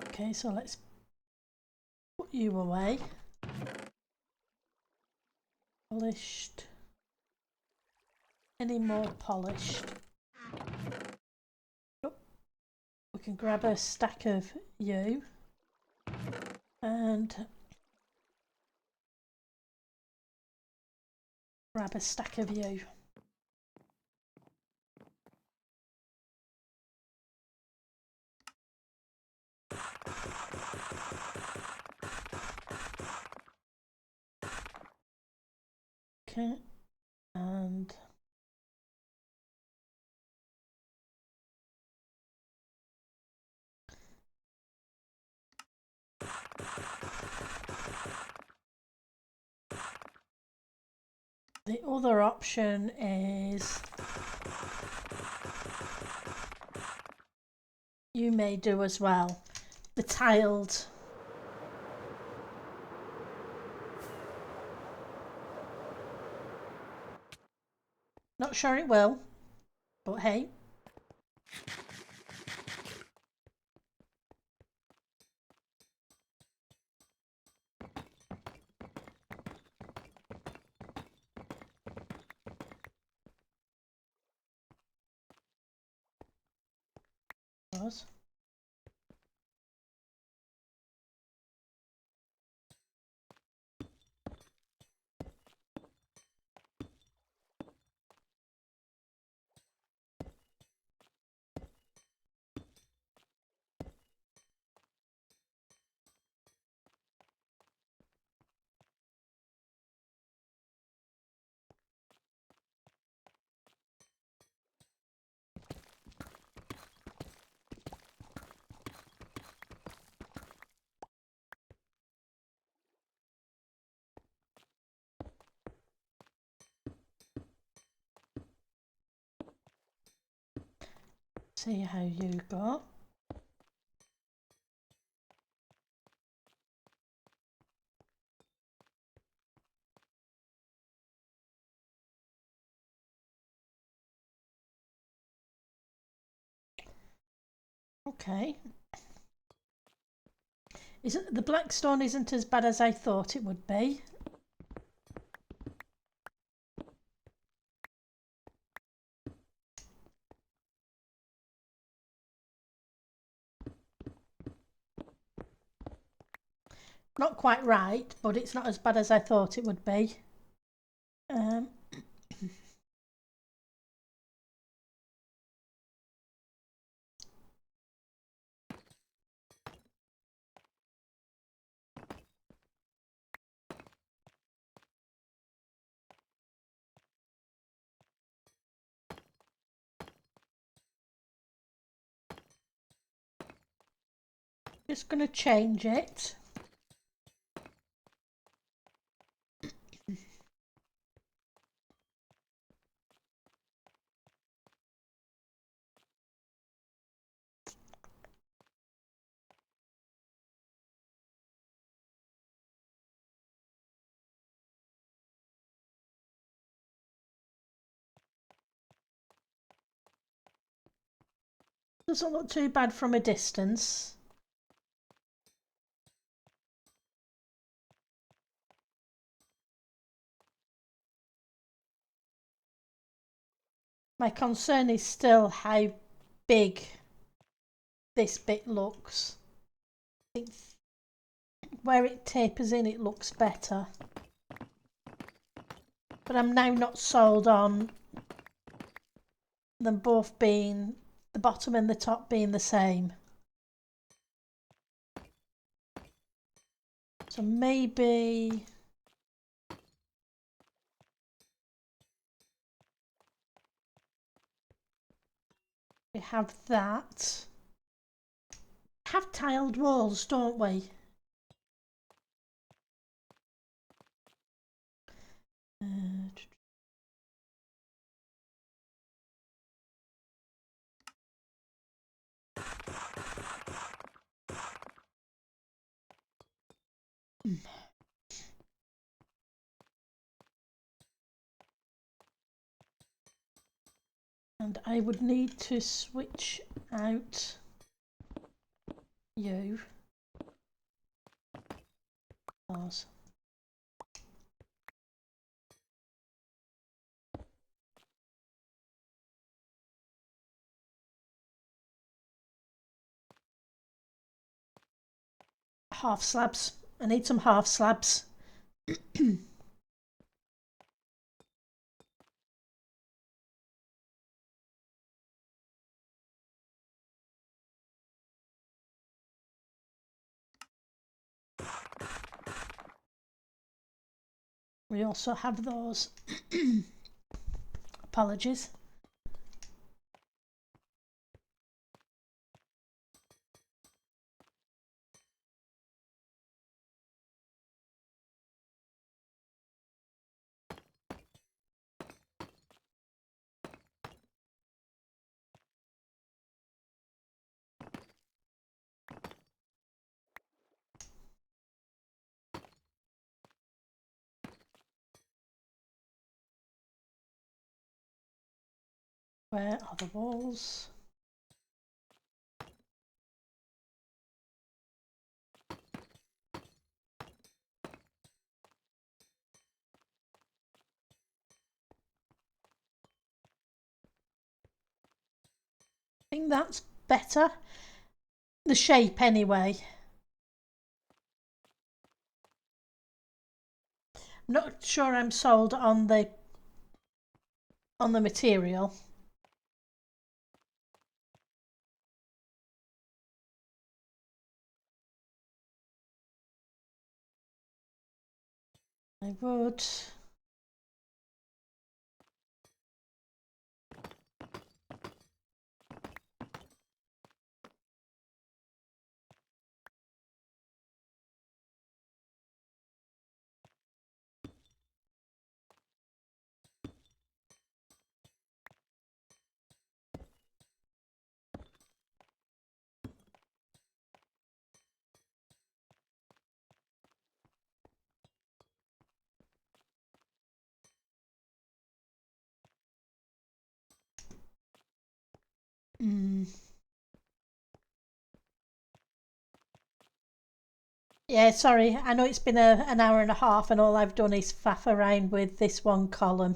Okay, so let's put you away. Polished. Any more polished? Oh, we can grab a stack of you and grab a stack of you. Okay, and the other option is you may do as well. The tiled. Not sure it will, but hey. See how you go. Okay. The black stone isn't as bad as I thought it would be. Not quite right, but it's not as bad as I thought it would be. Um, Just going to change it. Doesn't look too bad from a distance. My concern is still how big this bit looks. I think where it tapers in it looks better. But I'm now not sold on them both being, the bottom and the top being the same. So maybe we have that. Have tiled walls, don't we? And I would need to switch out you. Pause. Half slabs. I need some half slabs. We also have those. Apologies. Where are the walls? I think that's better. The shape anyway. I'm not sure I'm sold on the material. I would. Yeah, sorry. I know it's been an hour and a half and all I've done is faff around with this one column.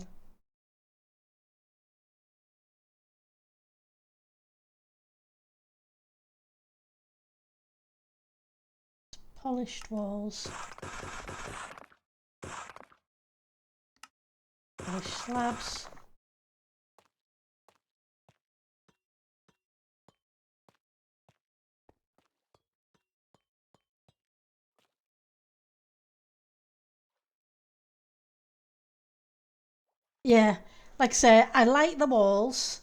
Polished walls. Polished slabs. Yeah, like I say, I like the walls.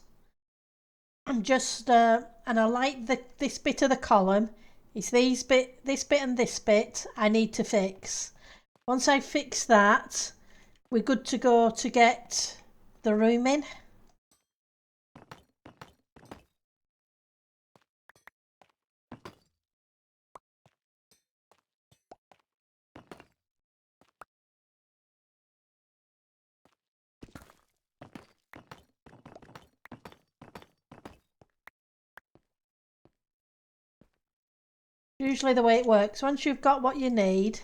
I'm just, and I like this bit of the column. It's this bit and this bit I need to fix. Once I fix that, we're good to go to get the room in. Usually the way it works, once you've got what you need,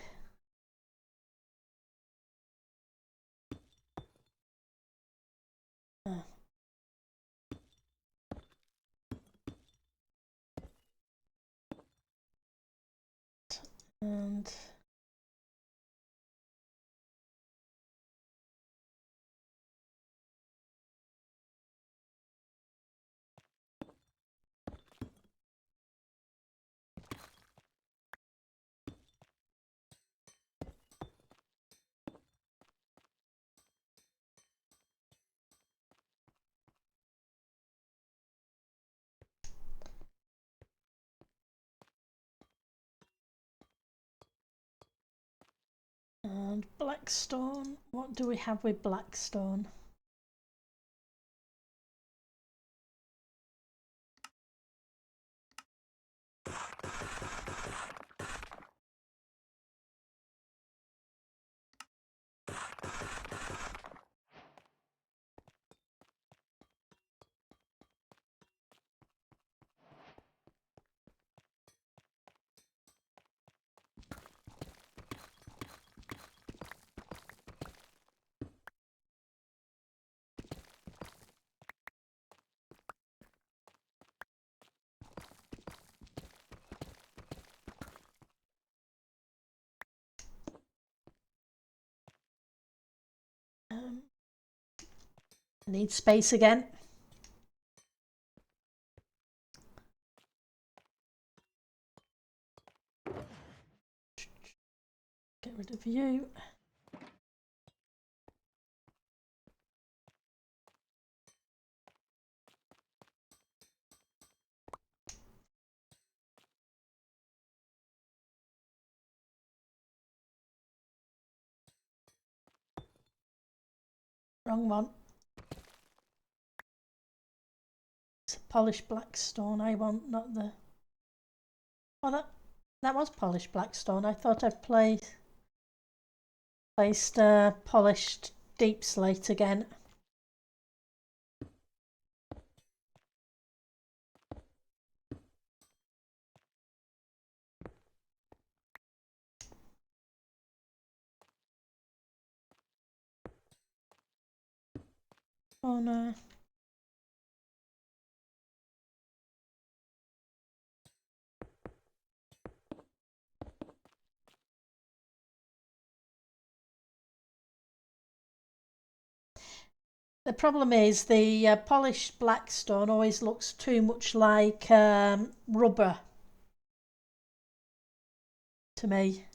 and blackstone. What do we have with blackstone? I need space again. Get rid of you. Wrong one. It's polished blackstone I want, not the... Oh, that was polished blackstone. I thought I'd placed polished deep slate again. Oh no. The problem is the polished blackstone always looks too much like rubber to me.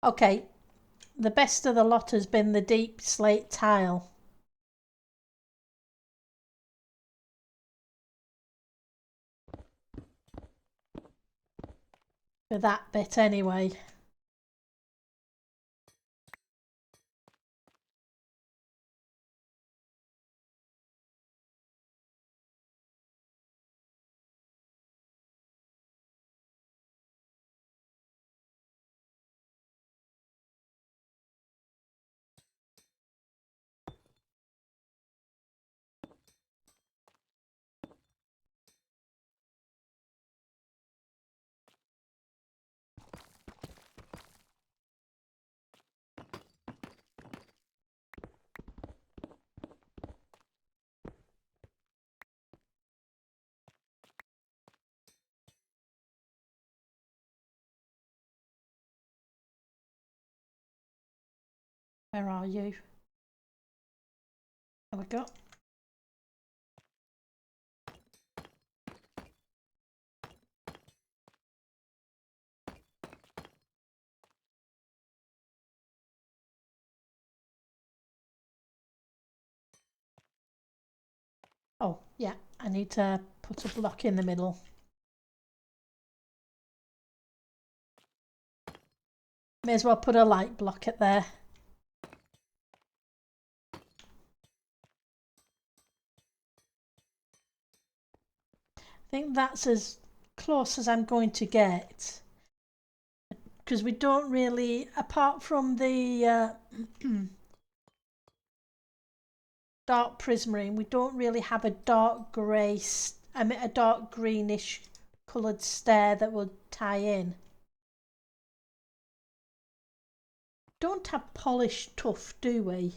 Okay, the best of the lot has been the deep slate tile. For that bit anyway. Where are you? There we go. Oh, yeah, I need to put a block in the middle. May as well put a light block at there. I think that's as close as I'm going to get. Because we don't really, apart from the dark prismarine, we don't really have a dark grey, a dark greenish coloured stair that would tie in. Don't have polished tuff, do we?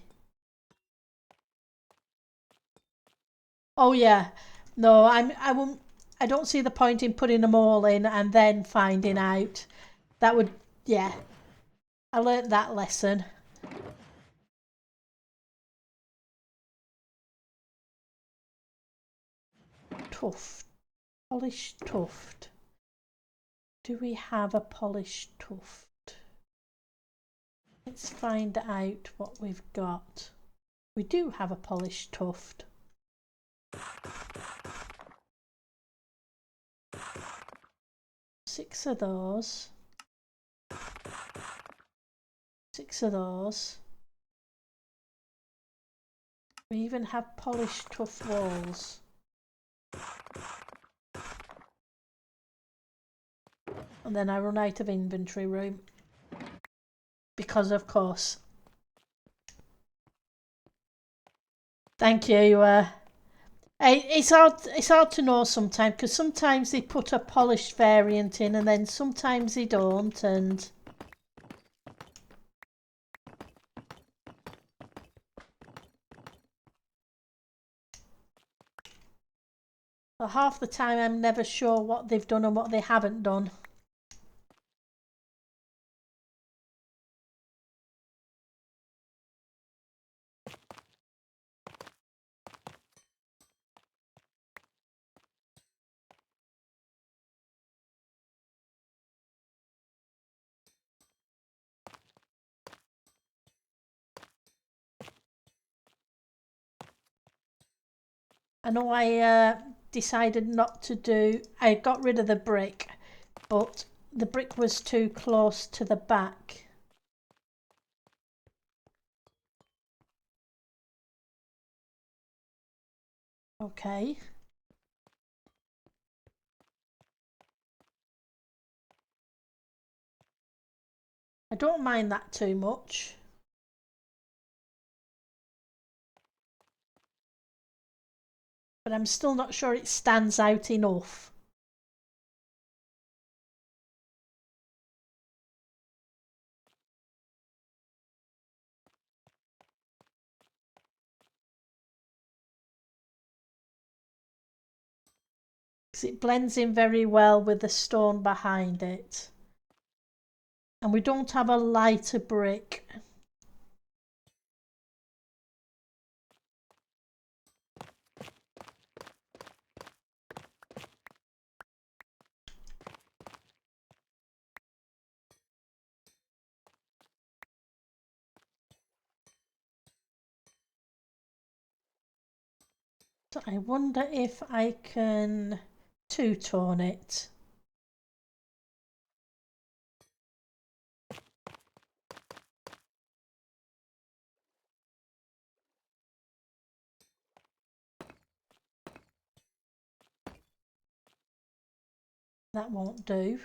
Oh yeah, no, I won't. I don't see the point in putting them all in and then finding out. That would, yeah. I learnt that lesson. Tuft, polished tuft. Do we have a polished tuft? Let's find out what we've got. We do have a polished tuft. Six of those. 6 of those. We even have polished tuft walls. And then I run out of inventory room. Because of course. Thank you. It's hard to know sometimes, because sometimes they put a polished variant in and then sometimes they don't, and half the time I'm never sure what they've done and what they haven't done. I know I decided not to do, I got rid of the brick, but the brick was too close to the back. Okay. I don't mind that too much. But I'm still not sure it stands out enough. Because it blends in very well with the stone behind it. And we don't have a lighter brick. So I wonder if I can two-tone it. That won't do.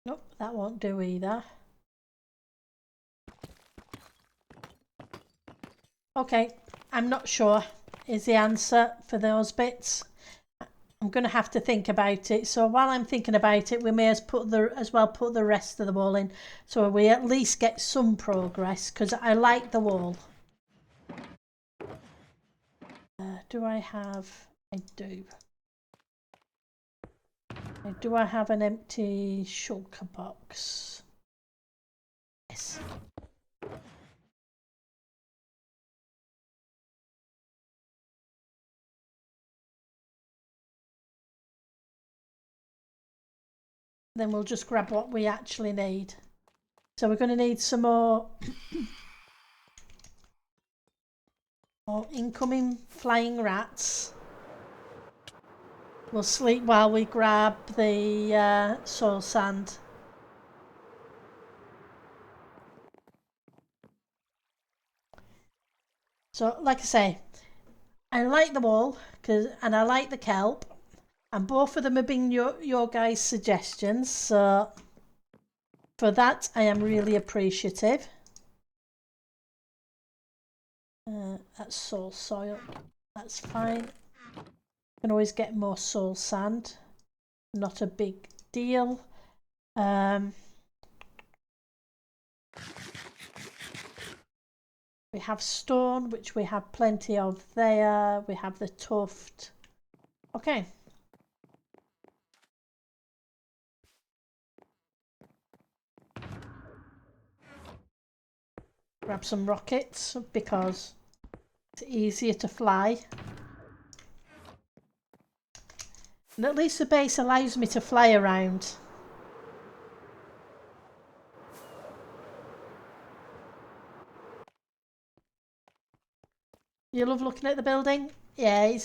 Nope, that won't do either. Okay, I'm not sure is the answer for those bits. I'm going to have to think about it. So while I'm thinking about it, we may as well put the rest of the wall in, so we at least get some progress, because I like the wall. Do I have? I do. Do I have an empty shulker box? Yes. then we'll just grab what we actually need. So we're going to need some more incoming flying rats. We'll sleep while we grab the soil sand. So, like I say, I like the wool and I like the kelp, and both of them have been your guys' suggestions. So, for that, I am really appreciative. That's soil. That's fine. Can always get more soil sand. Not a big deal. We have stone, which we have plenty of there. We have the tuft. Okay. Grab some rockets because it's easier to fly. And at least the base allows me to fly around. You love looking at the building? Yeah,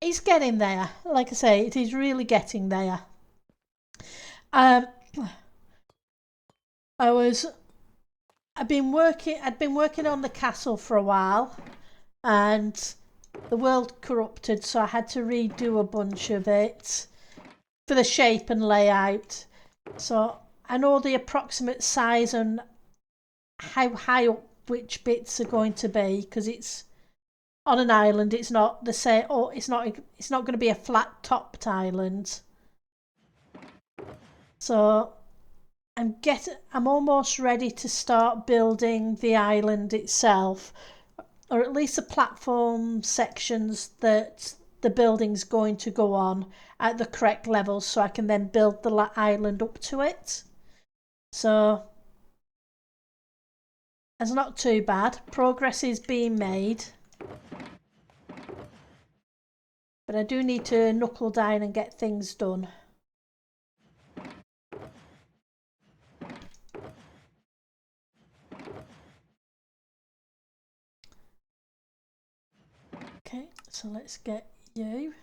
he's getting there. Like I say, it is really getting there. I'd been working on the castle for a while, and the world corrupted, so I had to redo a bunch of it for the shape and layout. So I know the approximate size and how high up which bits are going to be, because it's on an island. It's not the same. Oh, it's not going to be a flat topped island. So I'm almost ready to start building the island itself, or at least the platform sections that the building's going to go on at the correct level, so I can then build the island up to it. So it's not too bad. Progress is being made. But I do need to knuckle down and get things done. Okay, so let's get you.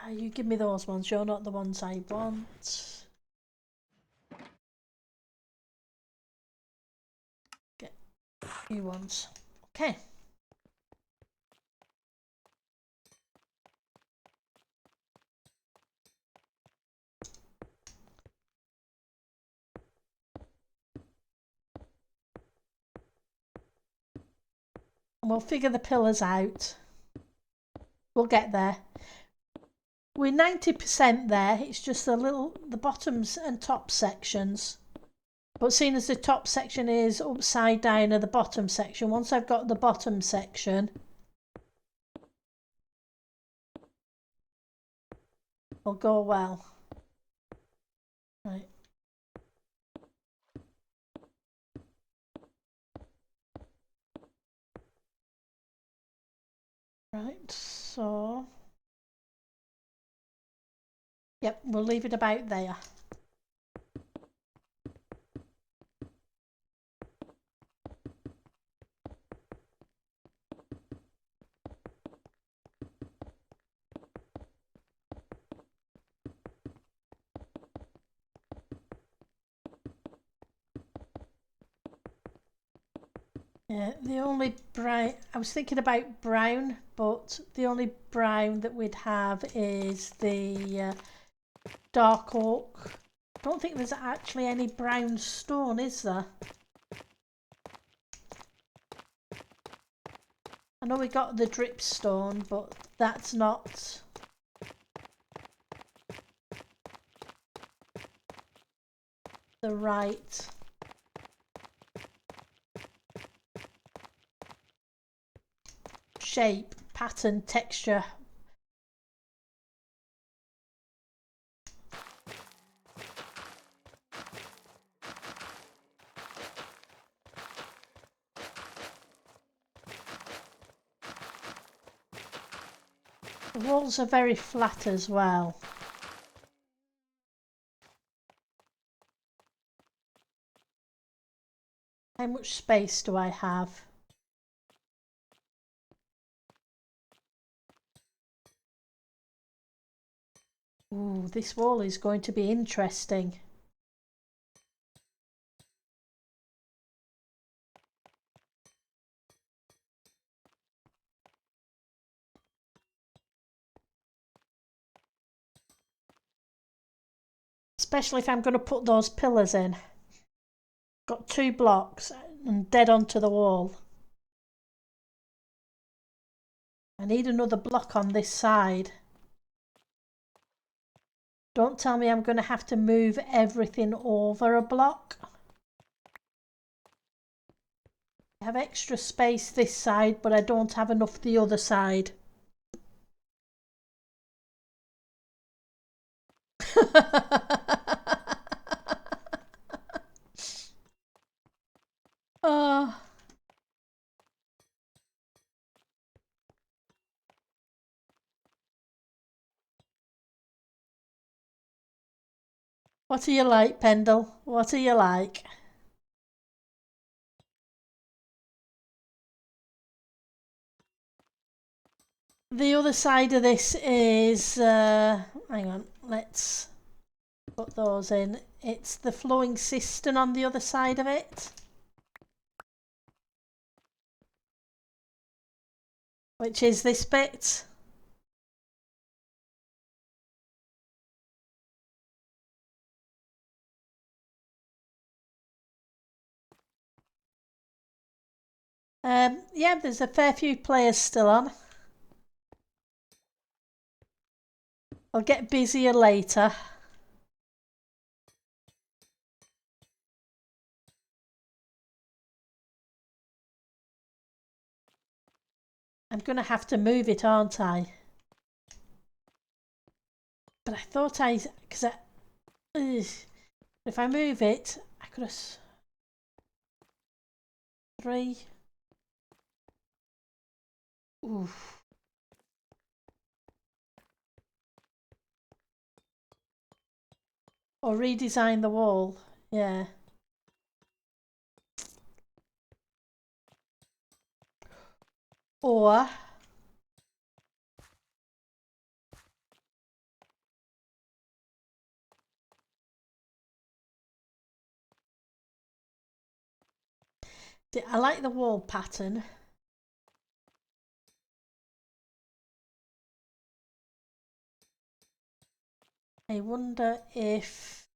You give me those ones. You're not the ones I want. Get you ones. Okay. And we'll figure the pillars out. We'll get there. We're 90% there. It's just the bottoms and top sections. But seeing as the top section is upside down of the bottom section, once I've got the bottom section, will go well. Right. Right, so yep, we'll leave it about there. Yeah, the only brown, I was thinking about brown, but the only brown that we'd have is the dark oak. I don't think there's actually any brown stone, is there? I know we got the dripstone, but that's not the right shape, pattern, texture. The walls are very flat as well. How much space do I have? Ooh, this wall is going to be interesting. Especially if I'm going to put those pillars in. Got 2 blocks and dead onto the wall. I need another block on this side. Don't tell me I'm going to have to move everything over a block. I have extra space this side, but I don't have enough the other side. Oh. What are you like, Pendle? What are you like? The other side of this is, hang on, let's put those in. It's the flowing cistern on the other side of it. Which is this bit. Yeah, there's a fair few players still on. I'll get busier later. I'm going to have to move it, aren't I? But I thought because if I move it, I could have 3. Oof. Or redesign the wall. Yeah. Or I like the wall pattern. I wonder if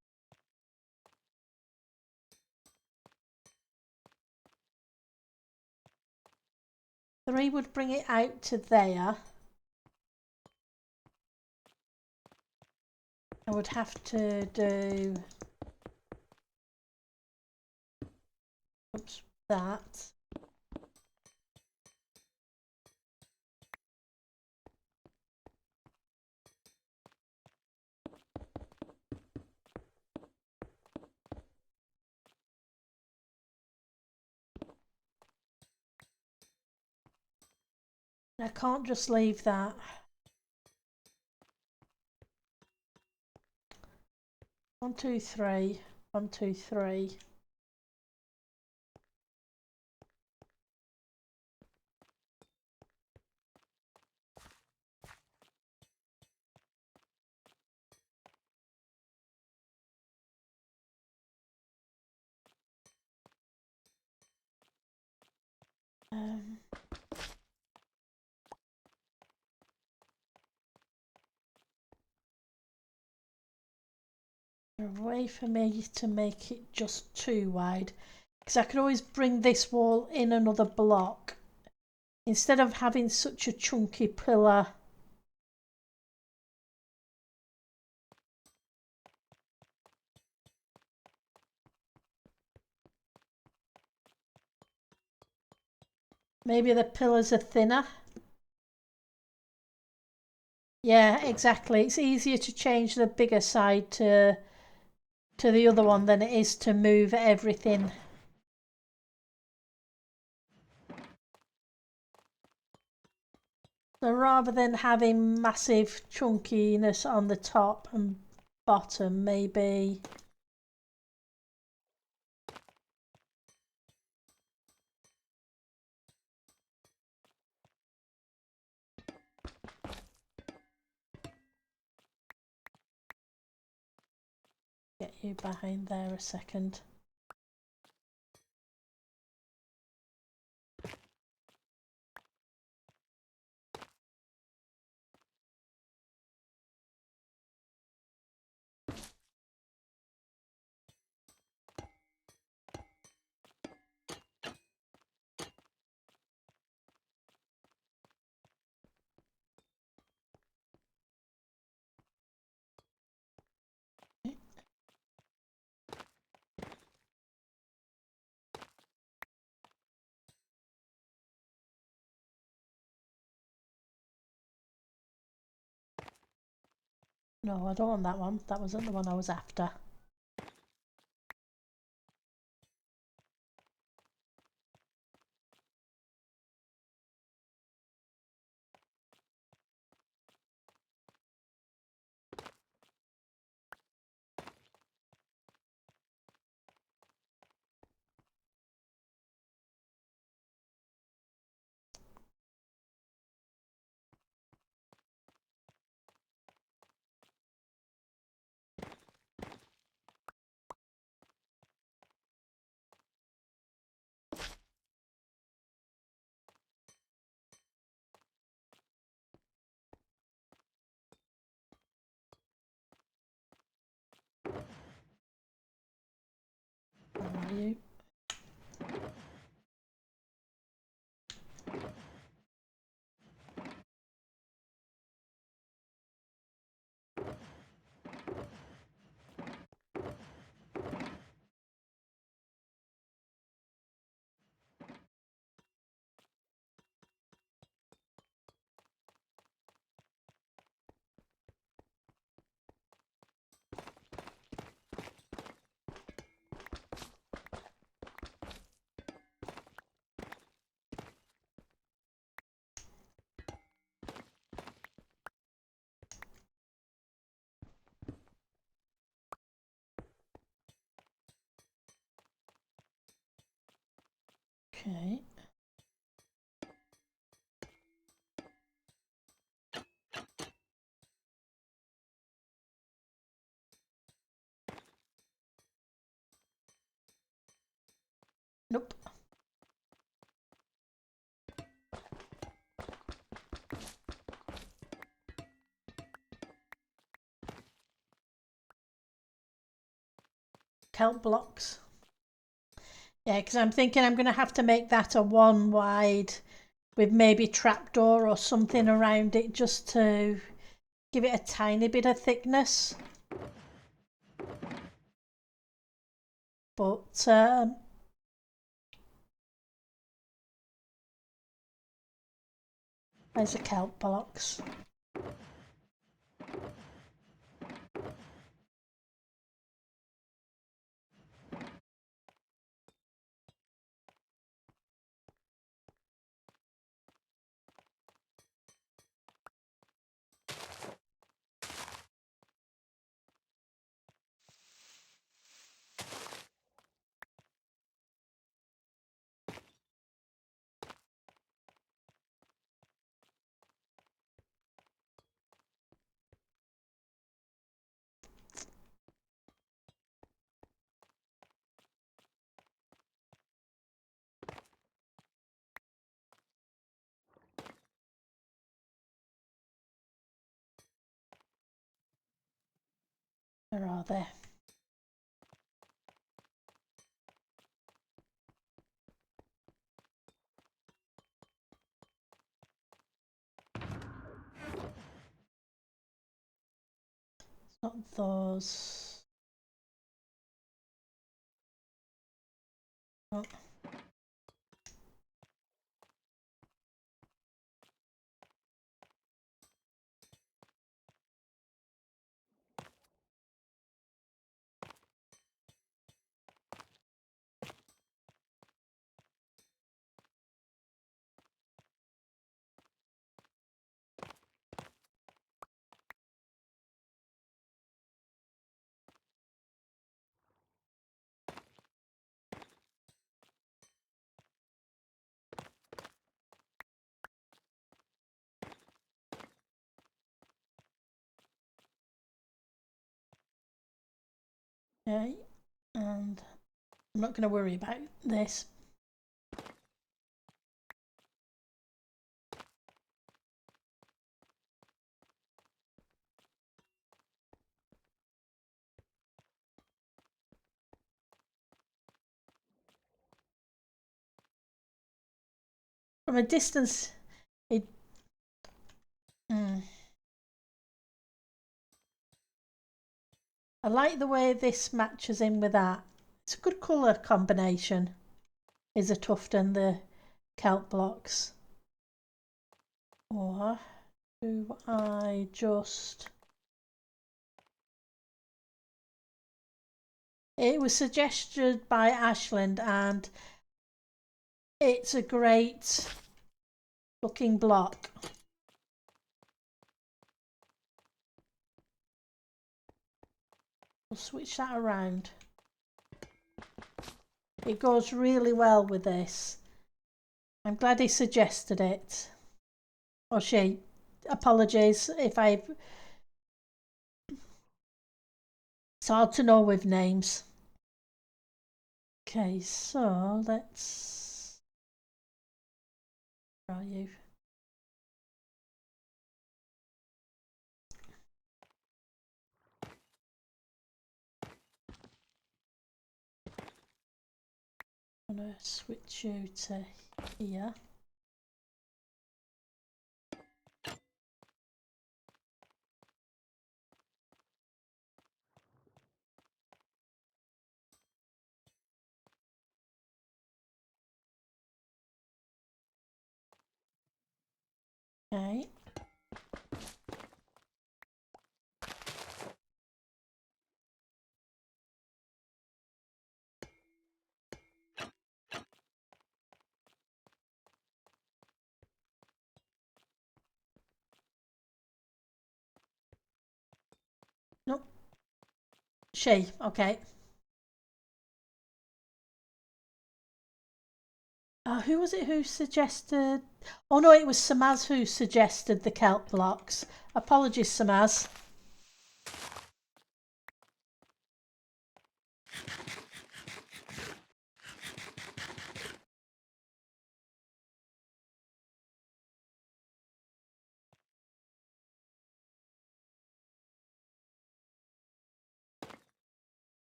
three would bring it out to there. I would have to do that. I can't just leave that. One, two, three. 1, 2, 3. A way for me to make it just too wide, because I could always bring this wall in another block instead of having such a chunky pillar. Maybe the pillars are thinner. Yeah, exactly. It's easier to change the bigger side to the other one than it is to move everything. So rather than having massive chunkiness on the top and bottom, maybe get you behind there a second. No, I don't want that one. That wasn't the one I was after. Where are you? Okay. Nope. Kelp blocks. Yeah, because I'm thinking I'm going to have to make that a one wide with maybe trapdoor or something around it just to give it a tiny bit of thickness. But there's a kelp blocks. Where are they? It's not those. Oh. Okay, and I'm not going to worry about this. From a distance, it... I like the way this matches in with that. It's a good colour combination. Is a tuft and the kelp blocks. Or do I just... It was suggested by Ashland and it's a great looking block. We'll switch that around. It goes really well with this. I'm glad he suggested it. Or she. Apologies if I've... It's hard to know with names. Okay, so let's... Where are you? I'm going to switch you to here. Okay. Nope. She, okay. Who was it who suggested... Oh no, it was Samaz who suggested the kelp blocks. Apologies, Samaz.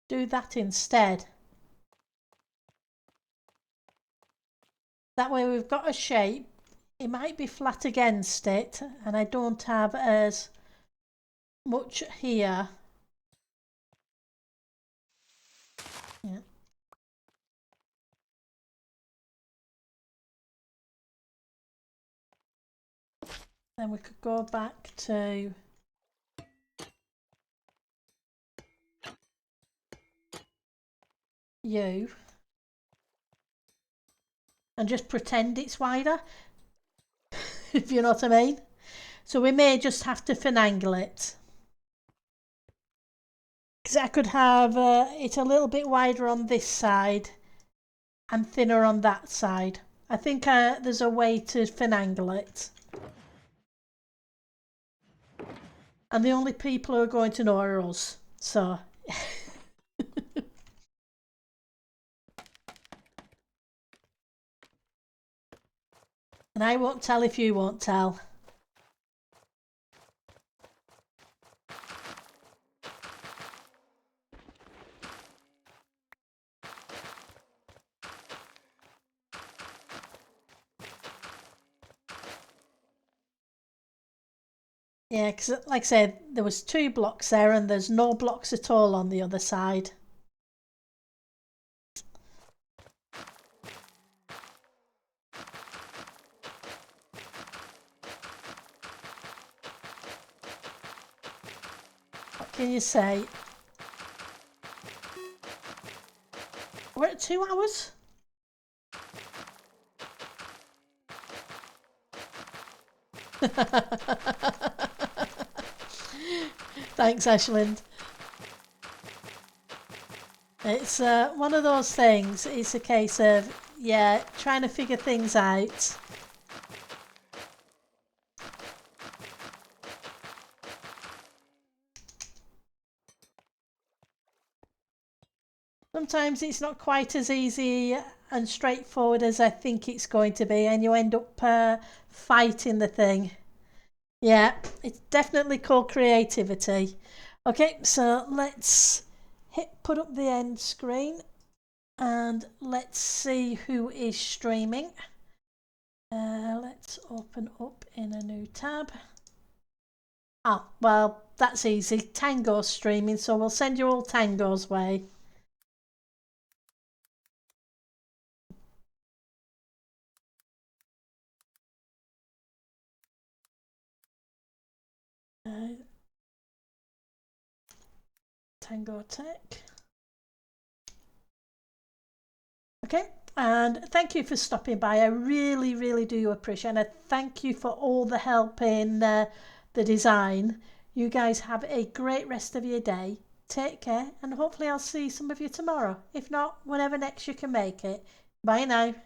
Do that instead. That way we've got a shape. It might be flat against it and I don't have as much here. Yeah. Then we could go back to you and just pretend it's wider, if you know what I mean. So we may just have to finagle it. Because I could have it a little bit wider on this side and thinner on that side. I think there's a way to finagle it. And the only people who are going to know are us. So... And I won't tell if you won't tell. Yeah, because like I said, there was 2 blocks there and there's no blocks at all on the other side. What can you say? We're at 2 hours? Thanks, Ashland. It's one of those things. It's a case of, yeah, trying to figure things out. Sometimes it's not quite as easy and straightforward as I think it's going to be, and you end up fighting the thing. Yeah, it's definitely called creativity. Okay, so let's hit put up the end screen and let's see who is streaming. Let's open up in a new tab. Oh, well, that's easy. Tango's streaming, so we'll send you all Tango's way. Tango Tech. Okay, and thank you for stopping by. I really, really do appreciate it. And I thank you for all the help in the design. You guys have a great rest of your day. Take care, and hopefully I'll see some of you tomorrow. If not, whenever next you can make it. Bye now.